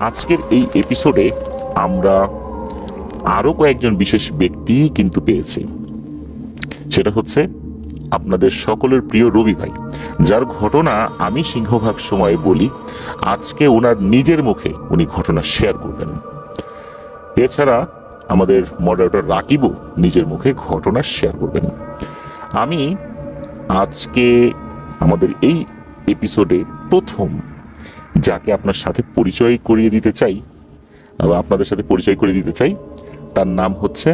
আজকের এই এপিসোডে আমরা আরো কয়েকজন বিশেষ ব্যক্তি কিন্তু পেয়েছি। সেটা হচ্ছে আপনাদের সকলের প্রিয় রবি ভাই, যার ঘটনা আমি সিংহভাগ সময় বলি। আজকে ওনার নিজের মুখে উনি ঘটনা শেয়ার করবেন। এছাড়া আমাদের মডারেটর রাকিবও নিজের মুখে ঘটনা শেয়ার করবেন। আমি আজকে আমাদের এই এপিসোডে প্রথম যাকে আপনার সাথে পরিচয় করিয়ে দিতে চাই, আপনাদের সাথে পরিচয় করিয়ে দিতে চাই, তার নাম হচ্ছে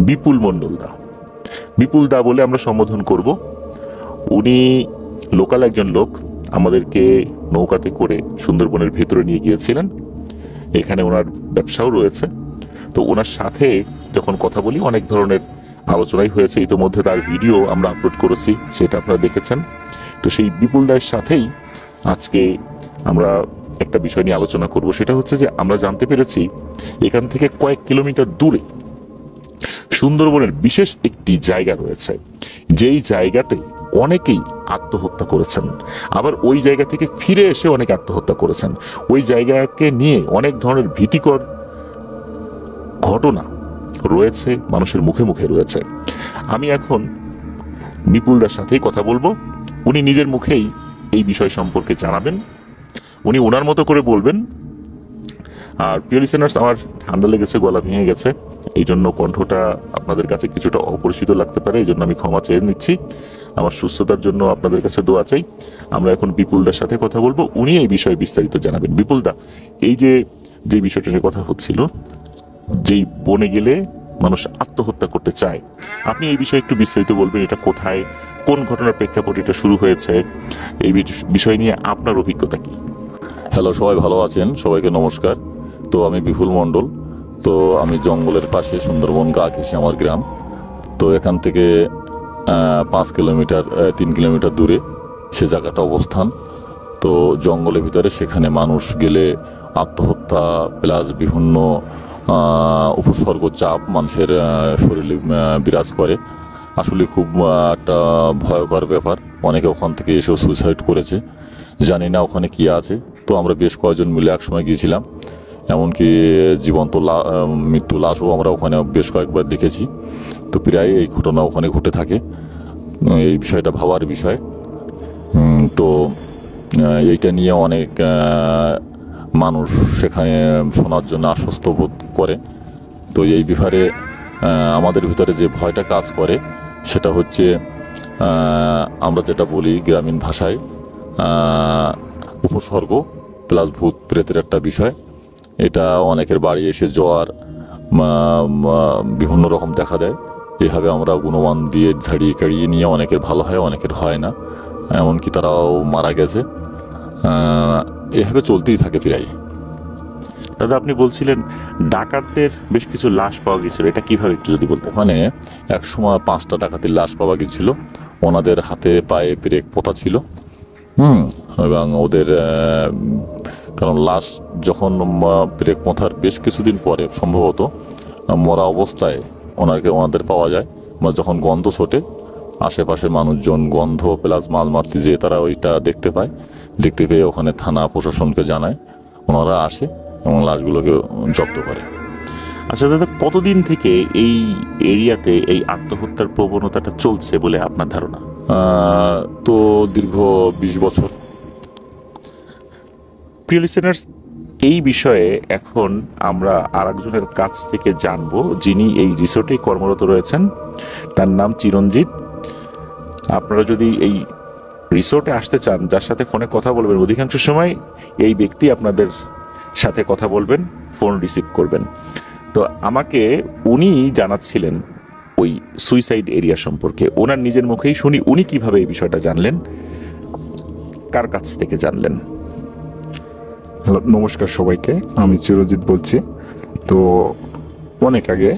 বিপুল মণ্ডল দা। বিপুল দা বলে আমরা সম্বোধন করব। উনি লোকাল একজন লোক, আমাদেরকে নৌকাতে করে সুন্দরবনের ভেতরে নিয়ে গিয়েছিলেন। এখানে ওনার ব্যবসাও রয়েছে। তো ওনার সাথে যখন কথা বলি অনেক ধরনের আলোচনাই হয়েছে। ইতিমধ্যে তার ভিডিও আমরা আপলোড করেছি, সেটা আপনারা দেখেছেন। তো সেই বিপুল দায়ের সাথেই আজকে আমরা একটা বিষয় নিয়ে আলোচনা করব। সেটা হচ্ছে যে আমরা জানতে পেরেছি এখান থেকে কয়েক কিলোমিটার দূরে সুন্দরবনের বিশেষ একটি জায়গা রয়েছে, যেই জায়গাতে অনেকেই আত্মহত্যা করেছেন, আবার ওই জায়গা থেকে ফিরে এসে অনেকে আত্মহত্যা করেছেন। ওই জায়গাকে নিয়ে অনেক ধরনের ভীতিকর ঘটনা রয়েছে, মানুষের মুখে মুখে রয়েছে। আমি এখন বিপুলদার সাথেই কথা বলবো। উনি নিজের মুখেই এই বিষয় সম্পর্কে জানাবেন, উনি ওনার মতো করে বলবেন। আর প্রিয় লিসেনার্স, আমার ঠান্ডা লেগেছে, গলা ভেঙে গেছে, এই জন্য কণ্ঠটা আপনাদের কাছে কিছুটা অপরিচিত লাগতে পারে, এই জন্য আমি ক্ষমা চেয়ে নিচ্ছি। আমার সুস্থতার জন্য আপনাদের কাছে দোয়া চাই। আমরা এখন বিপুলদার সাথে কথা বলবো, উনি এই বিষয়ে বিস্তারিত জানাবেন। বিপুলদা, এই যে বিষয়টা নিয়ে কথা হচ্ছিল, যেই বনে গেলে মানুষ আত্মহত্যা করতে চায়, আপনি এই বিষয়ে একটু বিস্তারিত বলবেন। এটা কোথায়, কোন ঘটনার প্রেক্ষাপটে এটা শুরু হয়েছে, এই বিষয় নিয়ে আপনার অভিজ্ঞতা কি? হ্যালো, সবাই ভালো আছেন? সবাইকে নমস্কার। তো আমি বিপুল মণ্ডল। তো আমি জঙ্গলের পাশে সুন্দরবন গাঘেসি আমার গ্রাম। তো এখান থেকে 5 কিলোমিটার 3 কিলোমিটার দূরে সে জায়গাটা অবস্থান। তো জঙ্গলের ভিতরে সেখানে মানুষ গেলে আত্মহত্যা প্লাস বিভিন্ন উপসর্গ চাপ মানুষের শরীরে বিরাজ করে। আসলে খুব একটা ভয়ঙ্কর ব্যাপার। অনেকে ওখান থেকে এসেও সুইসাইড করেছে, জানি না ওখানে কি আছে। তো আমরা বেশ কয়েকজন মিলে একসময় গিয়েছিলাম, এমনকি জীবন্ত মৃত্যু লাশও আমরা ওখানে বেশ কয়েকবার দেখেছি। তো প্রায় এই ঘটনা ওখানে ঘটে থাকে। এই বিষয়টা ভাবার বিষয়। তো এইটা নিয়ে অনেক মানুষ সেখানে শোনার জন্য আশ্বস্ত বোধ করে। তো এই ব্যাপারে আমাদের ভিতরে যে ভয়টা কাজ করে সেটা হচ্ছে, আমরা যেটা বলি গ্রামীণ ভাষায়, উপসর্গ প্লাস ভূত প্রেতের একটা বিষয়। এটা অনেকের বাড়ি এসে জ্বর বিভিন্ন রকম দেখা দেয়। এভাবে আমরা গুণমান দিয়ে ঝাড়িয়ে কাড়িয়ে নিয়ে অনেকের ভালো হয়, অনেকের হয় না, এমনকি তারাও মারা গেছে। এভাবে চলতেই থাকে প্রায়। দাদা, আপনি বলছিলেন ডাকাতদের বেশ কিছু লাশ পাওয়া গেছিল, এটা কিভাবে একটু যদি বলতেন? ওখানে এক সময় 5টা ডাকাতের লাশ পাওয়া গেছিল। ওনাদের হাতে পায়ে ব্রেক পোতা ছিল। এবং ওদের কারণ লাশ যখন ব্রেক পোঁথার বেশ কিছুদিন পরে সম্ভবত মরা অবস্থায় ওনাদের পাওয়া যায়। যখন গন্ধ ছোটে, আশেপাশের মানুষজন গন্ধ প্লাস মালমাত্রি যে তারা ওইটা দেখতে পায়, দেখতে পেয়ে ওখানে থানা প্রশাসনকে জানায়, ওনারা আসে এবং লাশগুলোকে জব্দ করে। আচ্ছা দাদা, কতদিন থেকে এই এরিয়াতে এই আত্মহত্যার প্রবণতাটা চলছে বলে আপনার ধারণা? তো দীর্ঘ 20 বছর। প্রিয় লিসেনার্স, এই বিষয়ে এখন আমরা আরেকজনের কাছ থেকে জানবো, যিনি এই রিসোর্টে কর্মরত রয়েছেন। তার নাম চিরঞ্জিত। আপনারা যদি এই রিসোর্টে আসতে চান, যার সাথে ফোনে কথা বলবেন, অধিকাংশ সময় এই ব্যক্তি আপনাদের সাথে কথা বলবেন, ফোন রিসিভ করবেন। তো আমাকে উনি জানাচ্ছিলেন ওই সুইসাইড এরিয়া সম্পর্কে। ওনার নিজের মুখেই শুনি উনি কিভাবে এই বিষয়টা জানলেন, কার কাছ থেকে জানলেন। হ্যালো, নমস্কার সবাইকে। আমি চিরঞ্জিত বলছি। তো অনেক আগে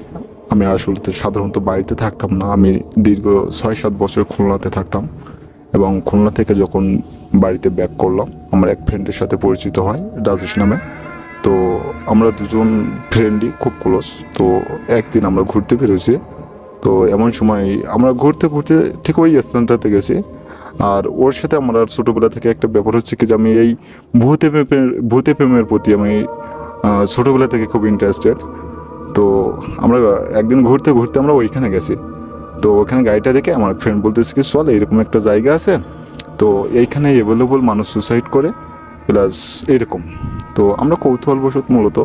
আমি আসলে সাধারণত বাড়িতে থাকতাম না। আমি দীর্ঘ 6-7 বছর খুলনাতে থাকতাম, এবং খুলনা থেকে যখন বাড়িতে ব্যাক করলাম, আমার এক ফ্রেন্ডের সাথে পরিচিত হয়, রাজেশ নামে। তো আমরা দুজন ফ্রেন্ডই খুব ক্লোজ। তো একদিন আমরা ঘুরতে বেরোছি। তো এমন সময় আমরা ঘুরতে ঘুরতে ঠিক ওই স্থানটাতে গেছি। আর ওর সাথে আমার ছোটোবেলা থেকে একটা ব্যাপার হচ্ছে কি, যে আমি এই ভূতে প্রেমের প্রতি আমি ছোটোবেলা থেকে খুব ইন্টারেস্টেড। তো আমরা একদিন ঘুরতে ঘুরতে আমরা ওইখানে গেছি। তো ওখানে গাড়িটা রেখে আমার ফ্রেন্ড বলতেছে কি চল এরকম একটা জায়গা আছে, তো এইখানে অ্যাভেলেবল মানুষ সুসাইড করে প্লাস এরকম। তো আমরা কৌতূহলবশত মূলত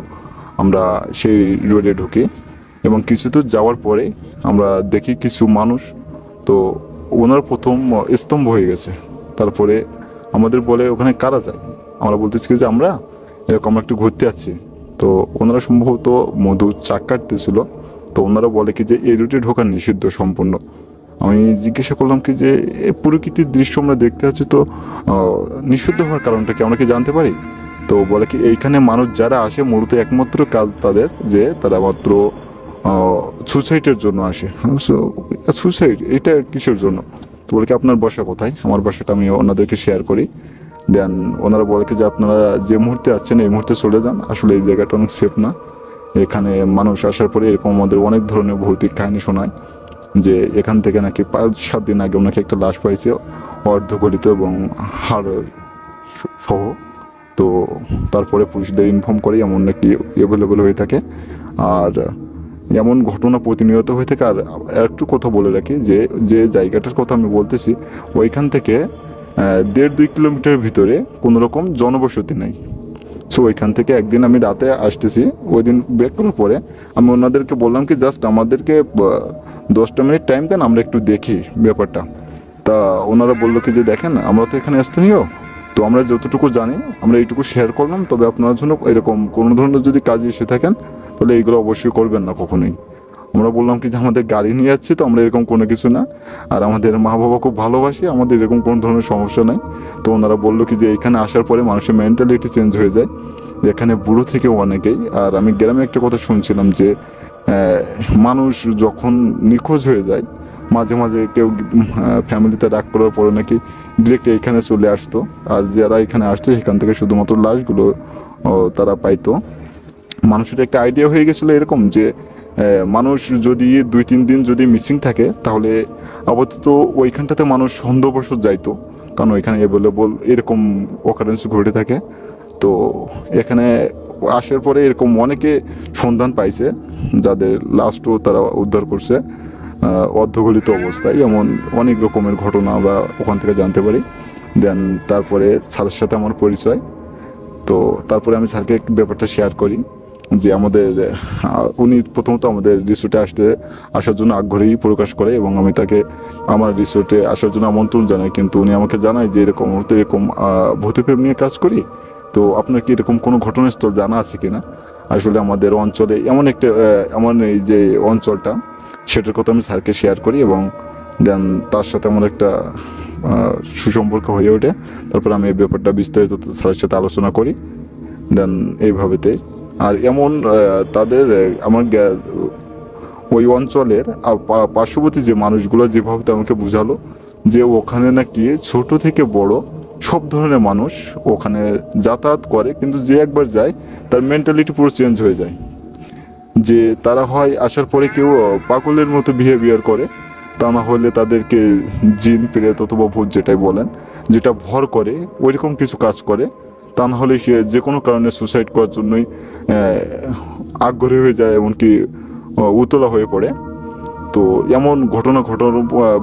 আমরা সেই রোডে ঢুকি এবং কিছু দূর যাওয়ার পরে আমরা দেখি কিছু মানুষ, তো ওনার প্রথম স্তম্ভ হয়ে গেছে। তারপরে আমাদের বলে ওখানে কারা যায়, আমরা বলতেছি কি যে আমরা এরকম একটু ঘুরতে যাচ্ছি। তো ওনারা সম্ভবত মধু চাক কাটতেছিল। তো ওনারা বলে কি যে এই রুটে ঢোকা নিষিদ্ধ সম্পূর্ণ। আমি জিজ্ঞাসা করলাম কি যে এই প্রকৃতির দৃশ্য আমরা দেখতে পাচ্ছি, তো নিষিদ্ধ হওয়ার কারণটা কি আমরা কি জানতে পারি? তো বলে কি এইখানে মানুষ যারা আসে মূলত একমাত্র কাজ তাদের যে তারা মাত্র সুসাইডের জন্য আসে। সুসাইড এটা কিসের জন্য? তো বলে কি আপনার বাসা কোথায়? আমার বাসাটা আমি ওনাদেরকে শেয়ার করি। দেন ওনারা বলে কি যে আপনারা যে মুহূর্তে আসছেন এই মুহূর্তে চলে যান, আসলে এই জায়গাটা অনেক সেফ না। এখানে মানুষ আসার পরে এরকম আমাদের অনেক ধরনের ভৌতিক কাহিনী শোনায় যে এখান থেকে নাকি 5-7 দিন আগে নাকি একটা লাশ পাইছে অর্ধগলিত এবং হাড় সহ। তো তারপরে পুলিশদের ইনফর্ম করে এমন নাকি অ্যাভেলেবল হয়ে থাকে। আর এমন ঘটনা প্রতিনিয়ত হয়ে থাকে। আর একটু কথা বলে রাখি যে যে জায়গাটার কথা আমি বলতেছি ওইখান থেকে 1.5-2 কিলোমিটার ভিতরে কোনো রকম জনবসতি নেই। সো ওইখান থেকে একদিন আমি রাতে আসতেছি, ওই দিন ব্যাক করার পরে আমি ওনাদেরকে বললাম কি জাস্ট আমাদেরকে 10টা মিনিট টাইম দেন, আমরা একটু দেখি ব্যাপারটা। তা ওনারা বললো কি যে দেখেন আমরা তো এখানে স্থানীয়, তো আমরা যতটুকু জানি আমরা এইটুকু শেয়ার করলাম, তবে আপনার জন্য এরকম কোনো ধরনের যদি কাজে এসে থাকেন তাহলে এইগুলো অবশ্যই করবেন না কখনোই। আমরা বললাম কি যে আমাদের গাড়ি নিয়ে যাচ্ছি, তো আমরা এরকম কোনো কিছু না, আর আমাদের মা বাবা খুব ভালোবাসি, আমাদের এরকম কোনো ধরনের সমস্যা নাই। তো ওনারা বললো কি যে এখানে আসার পরে মানুষের মেন্টালিটি চেঞ্জ হয়ে যায়, এখানে বুড়ো থেকে অনেকেই। আর আমি গ্রামে একটা কথা শুনছিলাম যে মানুষ যখন নিখোঁজ হয়ে যায় মাঝে মাঝে কেউ ফ্যামিলিতে রাগ করার পরে নাকি ডিরেক্ট এইখানে চলে আসতো, আর যারা এখানে আসতো সেখান থেকে শুধুমাত্র লাশগুলো তারা পাইতো। মানুষের একটা আইডিয়া হয়ে গেছিলো এরকম যে মানুষ যদি 2-3 দিন যদি মিসিং থাকে তাহলে আপাতত ওইখানটাতে মানুষ সন্দেহবশত যাইতো, কারণ ওইখানে অ্যাভেলেবল এরকম অকারেন্স ঘটে থাকে। তো এখানে আসার পরে এরকম অনেকে সন্ধান পাইছে যাদের লাশও তারা উদ্ধার করছে অর্ধগলিত অবস্থায়। এমন অনেক রকমের ঘটনা আমরা ওখান থেকে জানতে পারি। দেন তারপরে স্যারের সাথে আমার পরিচয়। তো তারপরে আমি স্যারকে একটু ব্যাপারটা শেয়ার করি যে আমাদের উনি প্রথমত আমাদের রিসোর্টে আসার জন্য আগ্রহী প্রকাশ করে এবং আমি তাকে আমার রিসোর্টে আসার জন্য আমন্ত্রণ জানাই। কিন্তু উনি আমাকে জানায় যে এরকম ভূতপ্রেম নিয়ে কাজ করি, তো আপনার কি এরকম কোনো ঘটনাস্থল জানা আছে কিনা? আসলে আমাদের অঞ্চলে এমন এই যে অঞ্চলটা, সেটার কথা আমি স্যারকে শেয়ার করি এবং দেন তার সাথে আমার একটা সুসম্পর্ক হয়ে ওঠে। তারপর আমি এই ব্যাপারটা বিস্তারিত স্যারের সাথে আলোচনা করি। দেন এইভাবেতে আর এমন তাদের আমার ওই অঞ্চলের পার্শ্ববর্তী যে মানুষগুলো যেভাবে আমাকে বুঝালো যে ওখানে নাকি ছোট থেকে বড় সব ধরনের মানুষ ওখানে যাতায়াত করে, কিন্তু যে একবার যায় তার মেন্টালিটি পুরো চেঞ্জ হয়ে যায়। যে তারা হয় আসার পরে কেউ পাগলের মতো বিহেভিয়ার করে, তা না হলে তাদেরকে জিন প্রেত অথবা ভূত যেটাই বলেন যেটা ভর করে ওইরকম কিছু কাজ করে, তা না হলে সে যে কোনো কারণে সুসাইড করার জন্যই আগ্রহী হয়ে যায়, এমনকি উতলা হয়ে পড়ে। তো এমন ঘটনা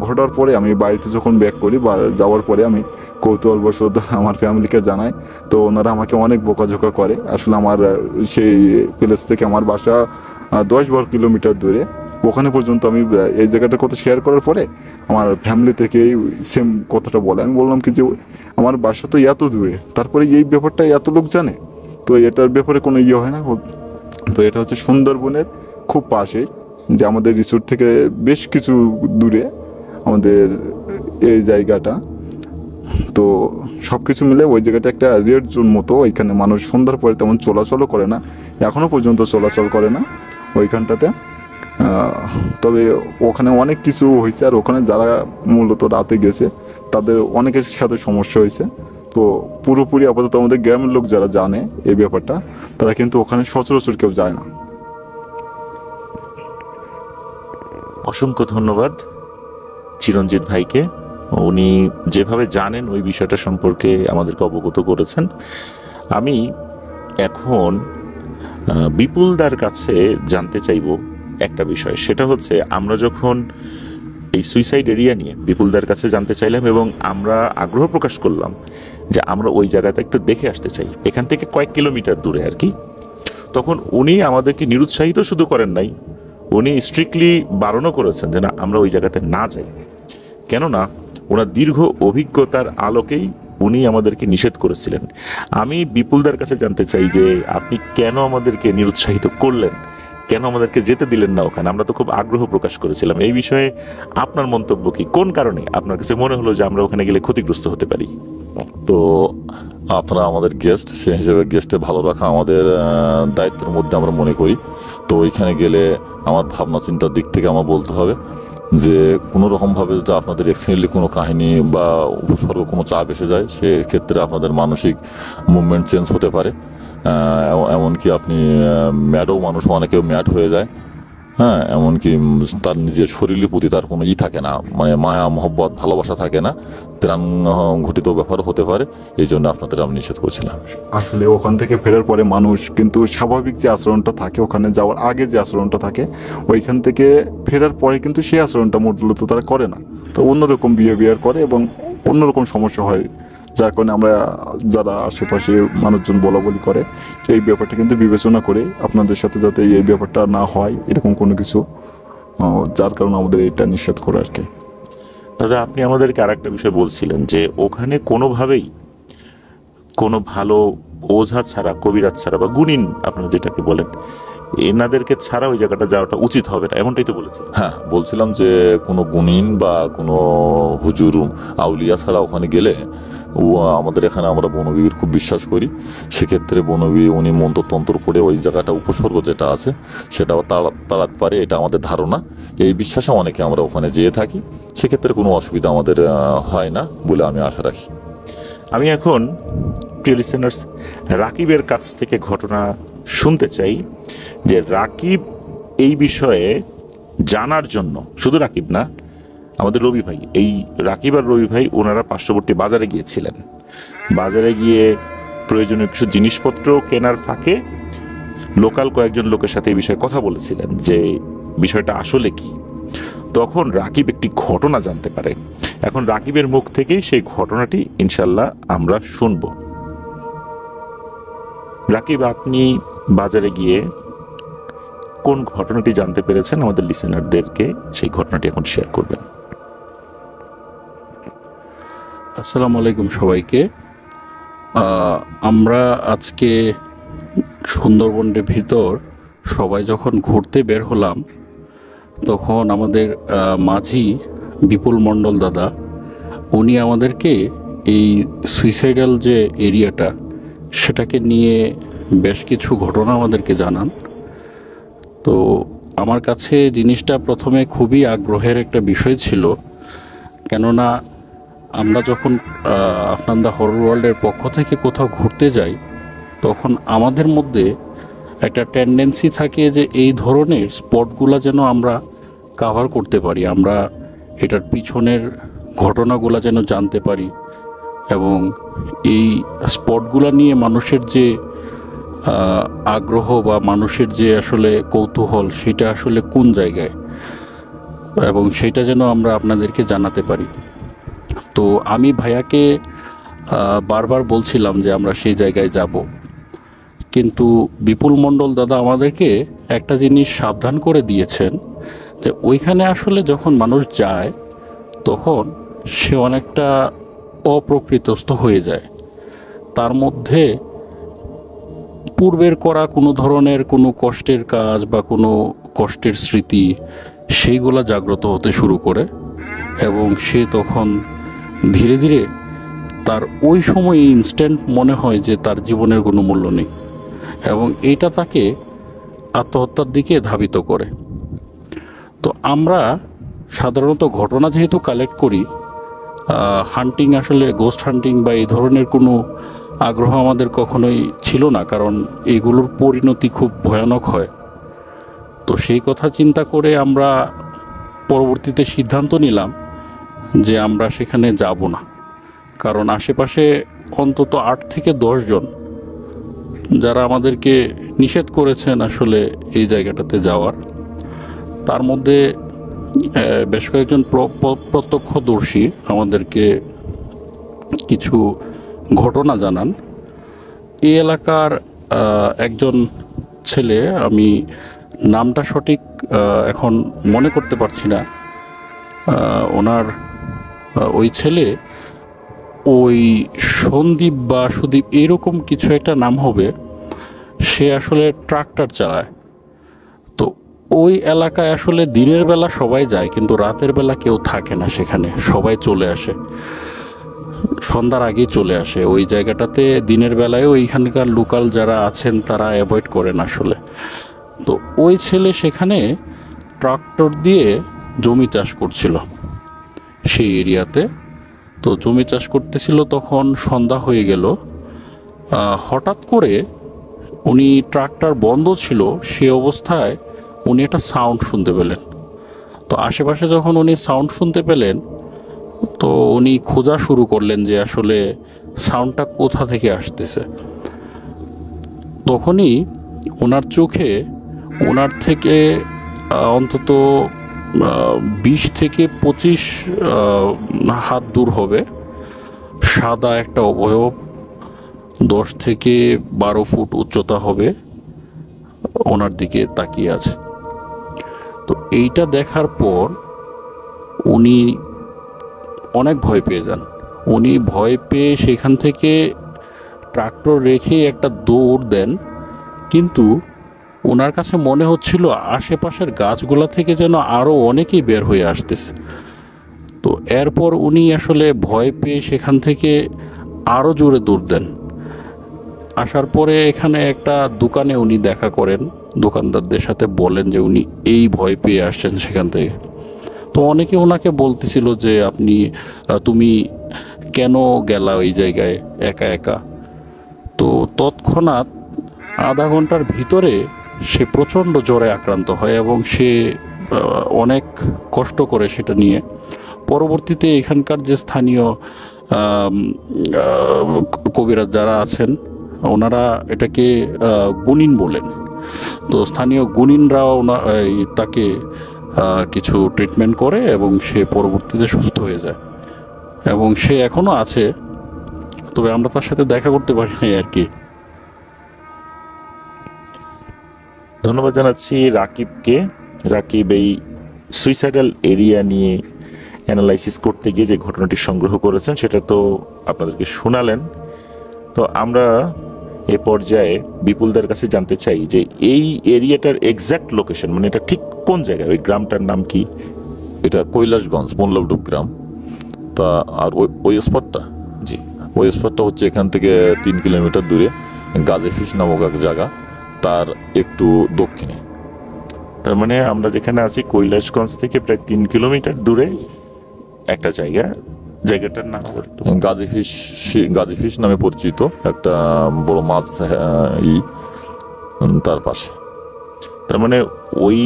ঘটার পরে আমি বাড়িতে যখন ব্যাক করি বা যাওয়ার পরে আমি কৌতূহলবশত আমার ফ্যামিলিকে জানাই। তো ওনারা আমাকে অনেক বকাঝোকা করে। আসলে আমার সেই প্লেস থেকে আমার বাসা 10-12 কিলোমিটার দূরে, ওখানে পর্যন্ত আমি এই জায়গাটার কথা শেয়ার করার পরে আমার ফ্যামিলি থেকে সেম কথাটা বলে। আমি বললাম কি যে আমার বাসা তো এত দূরে, তারপরে এই ব্যাপারটা এত লোক জানে, তো এটার ব্যাপারে কোনো হয় না। তো এটা হচ্ছে সুন্দরবনের খুব পাশে, যে আমাদের রিসোর্ট থেকে বেশ কিছু দূরে আমাদের এই জায়গাটা। তো সব কিছু মিলে ওই জায়গাটা একটা রেড জোন মতো, ওইখানে মানুষ সন্ধ্যার পরে তেমন চলাচলও করে না, এখনও পর্যন্ত চলাচল করে না ওইখানটাতে। তবে ওখানে অনেক কিছু হয়েছে, আর ওখানে যারা মূলত রাতে গেছে তাদের অনেকের সাথে সমস্যা হয়েছে। তো পুরোপুরি আপাতত আমাদের গ্রামের লোক যারা জানে এই ব্যাপারটা, তারা কিন্তু ওখানে সচরাচর কেউ যায় না। অসংখ্য ধন্যবাদ চিরঞ্জিত ভাইকে। উনি যেভাবে জানেন ওই বিষয়টা সম্পর্কে আমাদেরকে অবগত করেছেন। আমি এখন বিপুলদার কাছে জানতে চাইব একটা বিষয়, সেটা হচ্ছে আমরা যখন এই সুইসাইড এরিয়া নিয়ে বিপুলদার কাছে জানতে চাইলাম এবং আমরা আগ্রহ প্রকাশ করলাম যে আমরা ওই জায়গাটা একটু দেখে আসতে চাই, এখান থেকে কয়েক কিলোমিটার দূরে আর কি, তখন উনি আমাদেরকে নিরুৎসাহিত শুধু করেন নাই, উনি স্ট্রিক্টলি বারণও করেছেন যে না, আমরা ওই জায়গাতে না যাই। কেননা ওনার দীর্ঘ অভিজ্ঞতার আলোকেই উনি আমাদেরকে নিষেধ করেছিলেন। আমি বিপুলদার কাছে জানতে চাই যে আপনি কেন আমাদেরকে নিরুৎসাহিত করলেন, কেন আমাদেরকে যেতে দিলেন না ওখানে? আমরা তো খুব আগ্রহ প্রকাশ করেছিলাম। এই বিষয়ে আপনার মন্তব্য কি? কোন কারণে আপনার কাছে মনে হলো যে আমরা ওখানে গেলে ক্ষতিগ্রস্ত হতে পারি? তো আপনারা আমাদের গেস্ট, সেই হিসেবে গেস্টে ভালো রাখা আমাদের দায়িত্বের মধ্যে আমরা মনে করি। তো ওইখানে গেলে আমার ভাবনা চিন্তার দিক থেকে আমার বলতে হবে যে কোনো রকমভাবে যদি আপনাদের এক্সিডেন্টলি কোনো কাহিনী বা উপসর্গ কোনো চাপ এসে যায়, সেক্ষেত্রে আপনাদের মানসিক মুভমেন্ট চেঞ্জ হতে পারে। এমনকি আপনি ম্যাডও, মানুষ অনেকেও ম্যাড হয়ে যায়, হ্যাঁ, এমনকি তার নিজের শরীরের প্রতি তার কোনো থাকে না, মানে মায়া মহব্বত ভালোবাসা থাকে না, ত্রাণ ঘটিত ব্যাপার হতে পারে। এই জন্য আপনাদের আমি নিষেধ করছিলাম। আসলে ওখান থেকে ফেরার পরে মানুষ কিন্তু স্বাভাবিক যে আচরণটা থাকে, ওখানে যাওয়ার আগে যে আচরণটা থাকে, ওইখান থেকে ফেরার পরে কিন্তু সেই আচরণটা মূলত তারা করে না, তো অন্যরকম বিহেভিয়ার করে এবং অন্যরকম সমস্যা হয়, যার কারণে আমরা যারা আশেপাশে মানুষজন বলা বলি করে এই ব্যাপারটা কিন্তু বিবেচনা করে আপনাদের সাথে যাতে এই ব্যাপারটা না হয় এরকম কোনো কিছু, যার কারণে আমাদের এটা নিষেধ করে আর কি। দাদা, আপনি আমাদেরকে আর একটা বিষয় বলছিলেন যে ওখানে কোনোভাবেই কোনো ভালো ওঝা ছাড়া, কবিরাজ ছাড়া বা গুণিন আপনারা যেটাকে বলেন, এনাদেরকে ছাড়া ওই জায়গাটা যাওয়াটা উচিত হবে না, এমনটাই তো বলেছেন? হ্যাঁ, বলছিলাম যে কোনো গুণিন বা কোনো হুজুর আউলিয়া ছাড়া ওখানে গেলে, আমাদের এখানে আমরা বনবিবির খুব বিশ্বাস করি, সেক্ষেত্রে বনবিবি উনি মন্ত্রতন্ত্র করে ওই জায়গাটা উপসর্গ যেটা আছে সেটাও তাড়াতে পারে, এটা আমাদের ধারণা। এই বিশ্বাসে অনেকে আমরা ওখানে যেয়ে থাকি, সেক্ষেত্রে কোনো অসুবিধা আমাদের হয় না বলে আমি আশা রাখি। আমি এখন প্রিয় লিসেনার্স রাকিবের কাছ থেকে ঘটনা শুনতে চাই যে রাকিব এই বিষয়ে জানার জন্য, শুধু রাকিব না, আমাদের রবি ভাই, এই রাকিব আর রবি ভাই ওনারা পার্শ্ববর্তী বাজারে গিয়েছিলেন। বাজারে গিয়ে প্রয়োজনীয় কিছু জিনিসপত্র কেনার ফাঁকে লোকাল কয়েকজন লোকের সাথে এই বিষয়ে কথা বলেছিলেন যে বিষয়টা আসলে কি। তখন রাকিব একটি ঘটনা জানতে পারে। এখন রাকিবের মুখ থেকেই সেই ঘটনাটি ইনশাল্লাহ আমরা শুনব। রাকিব, আপনি বাজারে গিয়ে কোন ঘটনাটি জানতে পেরেছেন আমাদের লিসেনারদেরকে সেই ঘটনাটি এখন শেয়ার করবেন। আসসালামু আলাইকুম সবাইকে। আমরা আজকে সুন্দরবনের ভিতর সবাই যখন ঘুরতে বের হলাম, তখন আমাদের মাঝি বিপুল মণ্ডল দাদা, উনি আমাদেরকে এই সুইসাইডাল যে এরিয়াটা, সেটাকে নিয়ে বেশ কিছু ঘটনা আমাদেরকে জানান। তো আমার কাছে জিনিসটা প্রথমে খুবই আগ্রহের একটা বিষয় ছিল, কেননা আমরা যখন আফনান দা হরর ওয়ার্ল্ডের পক্ষ থেকে কোথাও ঘুরতে যাই, তখন আমাদের মধ্যে একটা টেন্ডেন্সি থাকে যে এই ধরনের স্পটগুলো যেন আমরা কাভার করতে পারি, আমরা এটার পিছনের ঘটনাগুলো যেন জানতে পারি, এবং এই স্পটগুলো নিয়ে মানুষের যে আগ্রহ বা মানুষের যে আসলে কৌতূহল, সেটা আসলে কোন জায়গায়, এবং সেটা যেন আমরা আপনাদেরকে জানাতে পারি। তো আমি ভাইয়াকে বারবার বলছিলাম যে আমরা সেই জায়গায় যাব, কিন্তু বিপুল মণ্ডল দাদা আমাদেরকে একটা জিনিস সাবধান করে দিয়েছেন যে ওইখানে আসলে যখন মানুষ যায় তখন সে অনেকটা অপ্রকৃতস্থ হয়ে যায়। তার মধ্যে পূর্বের করা কোনো ধরনের কোনো কষ্টের কাজ বা কোনো কষ্টের স্মৃতি, সেইগুলা জাগ্রত হতে শুরু করে, এবং সে তখন ধীরে ধীরে তার ওই সময় ইনস্ট্যান্ট মনে হয় যে তার জীবনের কোনো মূল্য নেই, এবং এইটা তাকে আত্মহত্যার দিকে ধাবিত করে। তো আমরা সাধারণত ঘটনা যেহেতু কালেক্ট করি, হান্টিং, আসলে গোস্ট হান্টিং বা এই ধরনের কোনো আগ্রহ আমাদের কখনোই ছিল না, কারণ এইগুলোর পরিণতি খুব ভয়ানক হয়। তো সেই কথা চিন্তা করে আমরা পরবর্তীতে সিদ্ধান্ত নিলাম যে আমরা সেখানে যাব না, কারণ আশেপাশে অন্তত 8 থেকে 10 জন যারা আমাদেরকে নিষেধ করেছেন আসলে এই জায়গাটাতে যাওয়ার। তার মধ্যে বেশ কয়েকজন প্রত্যক্ষদর্শী আমাদেরকে কিছু ঘটনা জানান। এই এলাকার একজন ছেলে, আমি নামটা সঠিক এখন মনে করতে পারছি না, ওনার ওই ছেলে ওই সন্দীপ বা সুদীপ এরকম কিছু একটা নাম হবে, সে আসলে ট্রাক্টর চালায়। তো ওই এলাকায় আসলে দিনের বেলা সবাই যায়, কিন্তু রাতের বেলা কেউ থাকে না সেখানে, সবাই চলে আসে, সন্ধ্যার আগেই চলে আসে ওই জায়গাটাতে। দিনের বেলায় ওইখানকার লোকাল যারা আছেন তারা অ্যাভয়েড করেন আসলে। তো ওই ছেলে সেখানে ট্রাক্টর দিয়ে জমি চাষ করছিল সেই এরিয়াতে। তো জমি চাষ করতেছিল, তখন সন্ধ্যা হয়ে গেল। হঠাৎ করে উনি, ট্রাক্টর বন্ধ ছিল সে অবস্থায়, উনি একটা সাউন্ড শুনতে পেলেন। তো আশেপাশে যখন উনি সাউন্ড শুনতে পেলেন, তো উনি খোঁজা শুরু করলেন যে আসলে সাউন্ডটা কোথা থেকে আসতেছে। তখনই ওনার চোখে, ওনার থেকে অন্তত 20 থেকে 25 হাত দূর হবে সাদা একটা অবয়ব, 10 থেকে 12 ফুট উচ্চতা হবে, ওনার দিকে তাকিয়ে আছে। তো এইটা দেখার পর উনি অনেক ভয় পেয়ে যান। উনি ভয় পেয়ে সেখান থেকে ট্রাক্টর রেখে একটা দৌড় দেন, কিন্তু ওনার কাছে মনে হচ্ছিল আশেপাশের গাছগুলা থেকে যেন আরও অনেকেই বের হয়ে আসতেছে। তো এরপর উনি আসলে ভয় পেয়ে সেখান থেকে আরও জোরে দৌড় দেন। আসার পরে এখানে একটা দোকানে উনি দেখা করেন, দোকানদারদের সাথে বলেন যে উনি এই ভয় পেয়ে আসছেন সেখান থেকে। তো অনেকে ওনাকে বলতেছিল যে তুমি কেন গেলা ওই জায়গায় একা একা। তো তৎক্ষণাৎ আধা ঘন্টার ভিতরে সে প্রচণ্ড জ্বরে আক্রান্ত হয় এবং সে অনেক কষ্ট করে সেটা নিয়ে। পরবর্তীতে এখানকার যে স্থানীয় কবিরাজ যারা আছেন, ওনারা এটাকে গুনিন বলেন। তো স্থানীয় গুনিনরাও তাকে কিছু ট্রিটমেন্ট করে এবং সে পরবর্তীতে সুস্থ হয়ে যায়, এবং সে এখনো আছে, তবে আমরা তার সাথে দেখা করতে পারি নাই আর কি। ধন্যবাদ জানাচ্ছি রাকিবকে। রাকিব এই সুইসাইডাল এরিয়া নিয়ে অ্যানালাইসিস করতে গিয়ে যে ঘটনাটি সংগ্রহ করেছেন সেটা তো আপনাদেরকে শোনালেন। তো আমরা এ পর্যায়ে বিপুলদার কাছে জানতে চাই যে এই এরিয়াটার এক্সাক্ট লোকেশন, মানে এটা ঠিক কোন জায়গায়, ওই গ্রামটার নাম কি? এটা কৈলাসগঞ্জ মোল্লাবডুব গ্রাম। তা আর ওই স্পটটা, জি, ওই স্পটটা হচ্ছে এখান থেকে 3 কিলোমিটার দূরে গাজীফিশ নামক এক জায়গা, তার একটু দক্ষিণে। তার মানে আমরা যেখানে আছি কৈলাসগঞ্জ থেকে প্রায় 3 কিলোমিটার দূরে একটা জায়গা, জায়গাটার নাম গাজীফিশ নামে পরিচিত একটা বড় মাছ তার পাশে। তার মানে ওই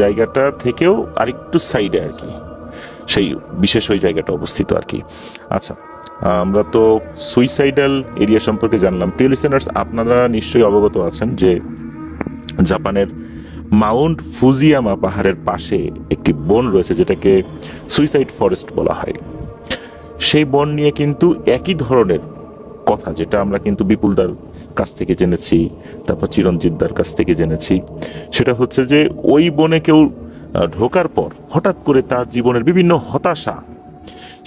জায়গাটা থেকেও আরেকটু সাইডে আর কি সেই বিশেষ ওই জায়গাটা অবস্থিত আর কি। আচ্ছা, আমরা তো সুইসাইডাল এরিয়া সম্পর্কে জানলাম। প্রিয় লিসেনার্স, আপনারা নিশ্চয়ই অবগত আছেন যে জাপানের মাউন্ট ফুজিয়ামা পাহাড়ের পাশে একটি বন রয়েছে যেটাকে সুইসাইড ফরেস্ট বলা হয়। সেই বন নিয়ে কিন্তু একই ধরনের কথা, যেটা আমরা কিন্তু বিপুলদার কাছ থেকে জেনেছি, তারপর চিরঞ্জিতদার কাছ থেকে জেনেছি, সেটা হচ্ছে যে ওই বনে কেউ ঢোকার পর হঠাৎ করে তার জীবনের বিভিন্ন হতাশা,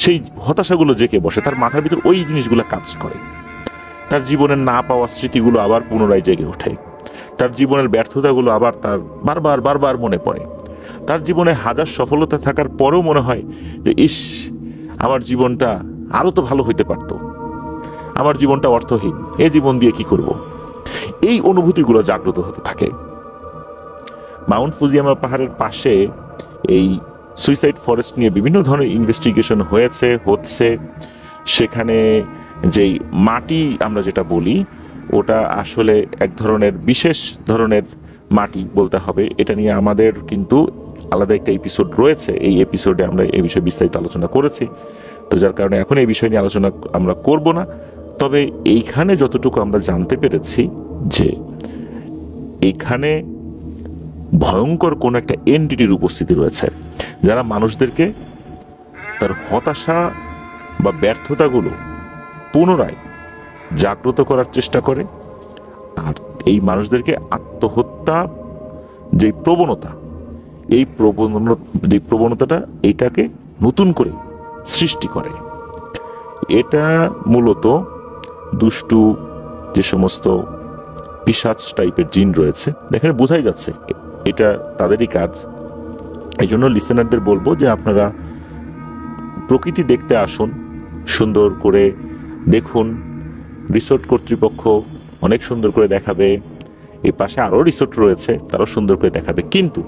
সেই হতাশাগুলো জেঁকে বসে, তার মাথার ভিতর ওই জিনিসগুলো কাজ করে। তার জীবনের না পাওয়া স্মৃতিগুলো আবার পুনরায় জেগে ওঠে, তার জীবনের ব্যর্থতাগুলো আবার তার বারবার মনে পড়ে। তার জীবনে হাজার সফলতা থাকার পরেও মনে হয় যে ইস, আমার জীবনটা আরো তো ভালো হইতে পারতো, আমার জীবনটা অর্থহীন, এই জীবন দিয়ে কি করব। এই অনুভূতিগুলো জাগ্রত হতে থাকে। মাউন্ট ফুজিয়ামা পাহাড়ের পাশে এই সুইসাইড ফরেস্ট নিয়ে বিভিন্ন ধরনের ইনভেস্টিগেশন হচ্ছে। সেখানে যেই মাটি আমরা যেটা বলি, ওটা আসলে এক ধরনের বিশেষ ধরনের মাটি বলতে হবে। এটা নিয়ে আমাদের কিন্তু আলাদা একটা এপিসোড রয়েছে, এই এপিসোডে আমরা এই বিষয়ে বিস্তারিত আলোচনা করেছি। তো যার কারণে এখন এই বিষয় নিয়ে আলোচনা আমরা করব না। তবে এইখানে যতটুকু আমরা জানতে পেরেছি যে এখানে ভয়ঙ্কর কোন একটা এনটিটির উপস্থিতি রয়েছে, যারা মানুষদেরকে তার হতাশা বা ব্যর্থতাগুলো পুনরায় জাগ্রত করার চেষ্টা করে, আর এই মানুষদেরকে আত্মহত্যা যে প্রবণতা, এই প্রবণতাটা এইটাকে নতুন করে সৃষ্টি করে। এটা মূলত দুষ্টু যে সমস্ত পিশাচ টাইপের জিন রয়েছে, এখানে বোঝাই যাচ্ছে এটা তাদেরই কাজ। এই জন্য লিসেনারদের বলবো যে আপনারা প্রকৃতি দেখতে আসুন, সুন্দর করে দেখুন। রিসোর্ট কর্তৃপক্ষ অনেক সুন্দর করে দেখাবে, এই পাশে আরও রিসোর্ট রয়েছে, তারাও সুন্দর করে দেখাবে, কিন্তু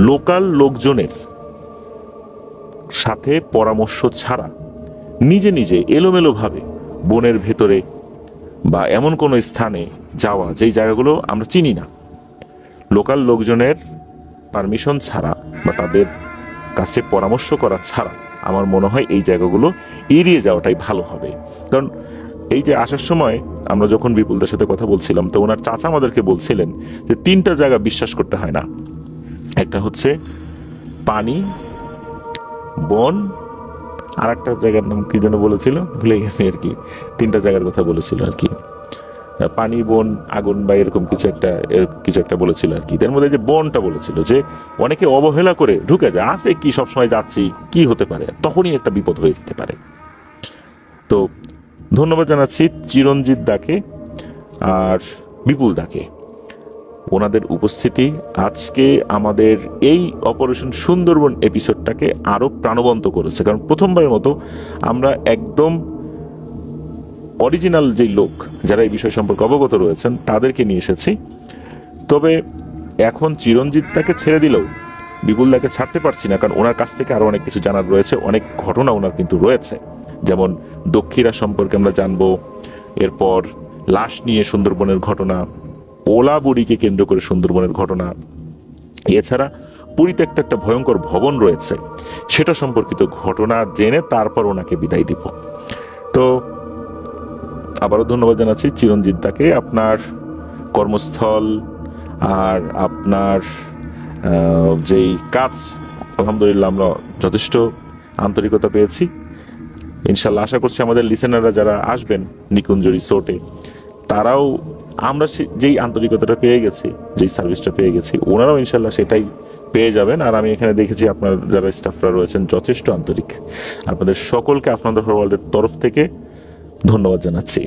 লোকাল লোকজনের সাথে পরামর্শ ছাড়া নিজে নিজে এলোমেলোভাবে বনের ভেতরে বা এমন কোনো স্থানে যাওয়া, যেই জায়গাগুলো আমরা চিনি না, লোকাল লোকজনের পারমিশন ছাড়া বা তাদের কাছে পরামর্শ করা ছাড়া আমার মনে হয় এই জায়গাগুলো এড়িয়ে যাওয়াটাই ভালো হবে। কারণ এই যে আসার সময় আমরা যখন বিপুলদের সাথে কথা বলছিলাম, তো ওনার চাচা আমাদেরকে বলছিলেন যে 3টা জায়গা বিশ্বাস করতে হয় না। একটা হচ্ছে পানি, বন, আর একটা জায়গার নাম কি যেন বলেছিল, ভুলে গেছি আর কি। 3টা জায়গার কথা বলেছিল আর কি, পানি, বন, আগুন বা এরকম কিছু একটা বলেছিল আর কি। তার মধ্যে যে বনটা বলেছিল যে অনেকে অবহেলা করে ঢুকে যায়, আসে কি সবসময় যাচ্ছি, কি হতে পারে, তখনই একটা বিপদ হয়ে যেতে পারে। তো ধন্যবাদ জানাচ্ছি চিরঞ্জিত দাকে আর বিপুল দাকে, ওনাদের উপস্থিতি আজকে আমাদের এই অপারেশন সুন্দরবন এপিসোডটাকে আরো প্রাণবন্ত করেছে। কারণ প্রথমবারের মতো আমরা একদম অরিজিনাল যে লোক যারা এই বিষয় সম্পর্কে অবগত রয়েছেন তাদেরকে নিয়ে এসেছি। তবে এখন চিরঞ্জিত দাকে ছেড়ে দিলেও বিপুল দাকে ছাড়তে পারছি না, কারণ ওনার কাছ থেকে আরো অনেক কিছু জানার রয়েছে, অনেক ঘটনা ওনার কিন্তু রয়েছে। যেমন দক্ষিণা সম্পর্কে আমরা জানবো, এরপর লাশ নিয়ে সুন্দরবনের ঘটনা, ওলা বুড়িকে কেন্দ্র করে সুন্দরবনের ঘটনা, এছাড়া পরিত্যক্ত একটা ভয়ঙ্কর ভবন রয়েছে, সেটা সম্পর্কিত ঘটনা জেনে তারপর ওনাকে বিদায় দিব। তো আবারও ধন্যবাদ জানাচ্ছি চিরঞ্জিত দাকে। আপনার কর্মস্থল আর আপনার যেই কাজ, আলহামদুলিল্লাহ আমরা যথেষ্ট আন্তরিকতা পেয়েছি। ইনশাল্লাহ আশা করছি আমাদের লিসেনাররা যারা আসবেন নিকুঞ্জ রিসোর্টে, তারাও আমরা যেই আন্তরিকতাটা পেয়ে গেছি, যেই সার্ভিসটা পেয়ে গেছি, ওনারাও ইনশাল্লাহ সেটাই পেয়ে যাবেন। আর আমি এখানে দেখেছি আপনার যারা স্টাফরা রয়েছেন যথেষ্ট আন্তরিক। আপনাদের সকলকে আপনাদের ওয়ার্ল্ডের তরফ থেকে ধন্যবাদ জানাচ্ছি।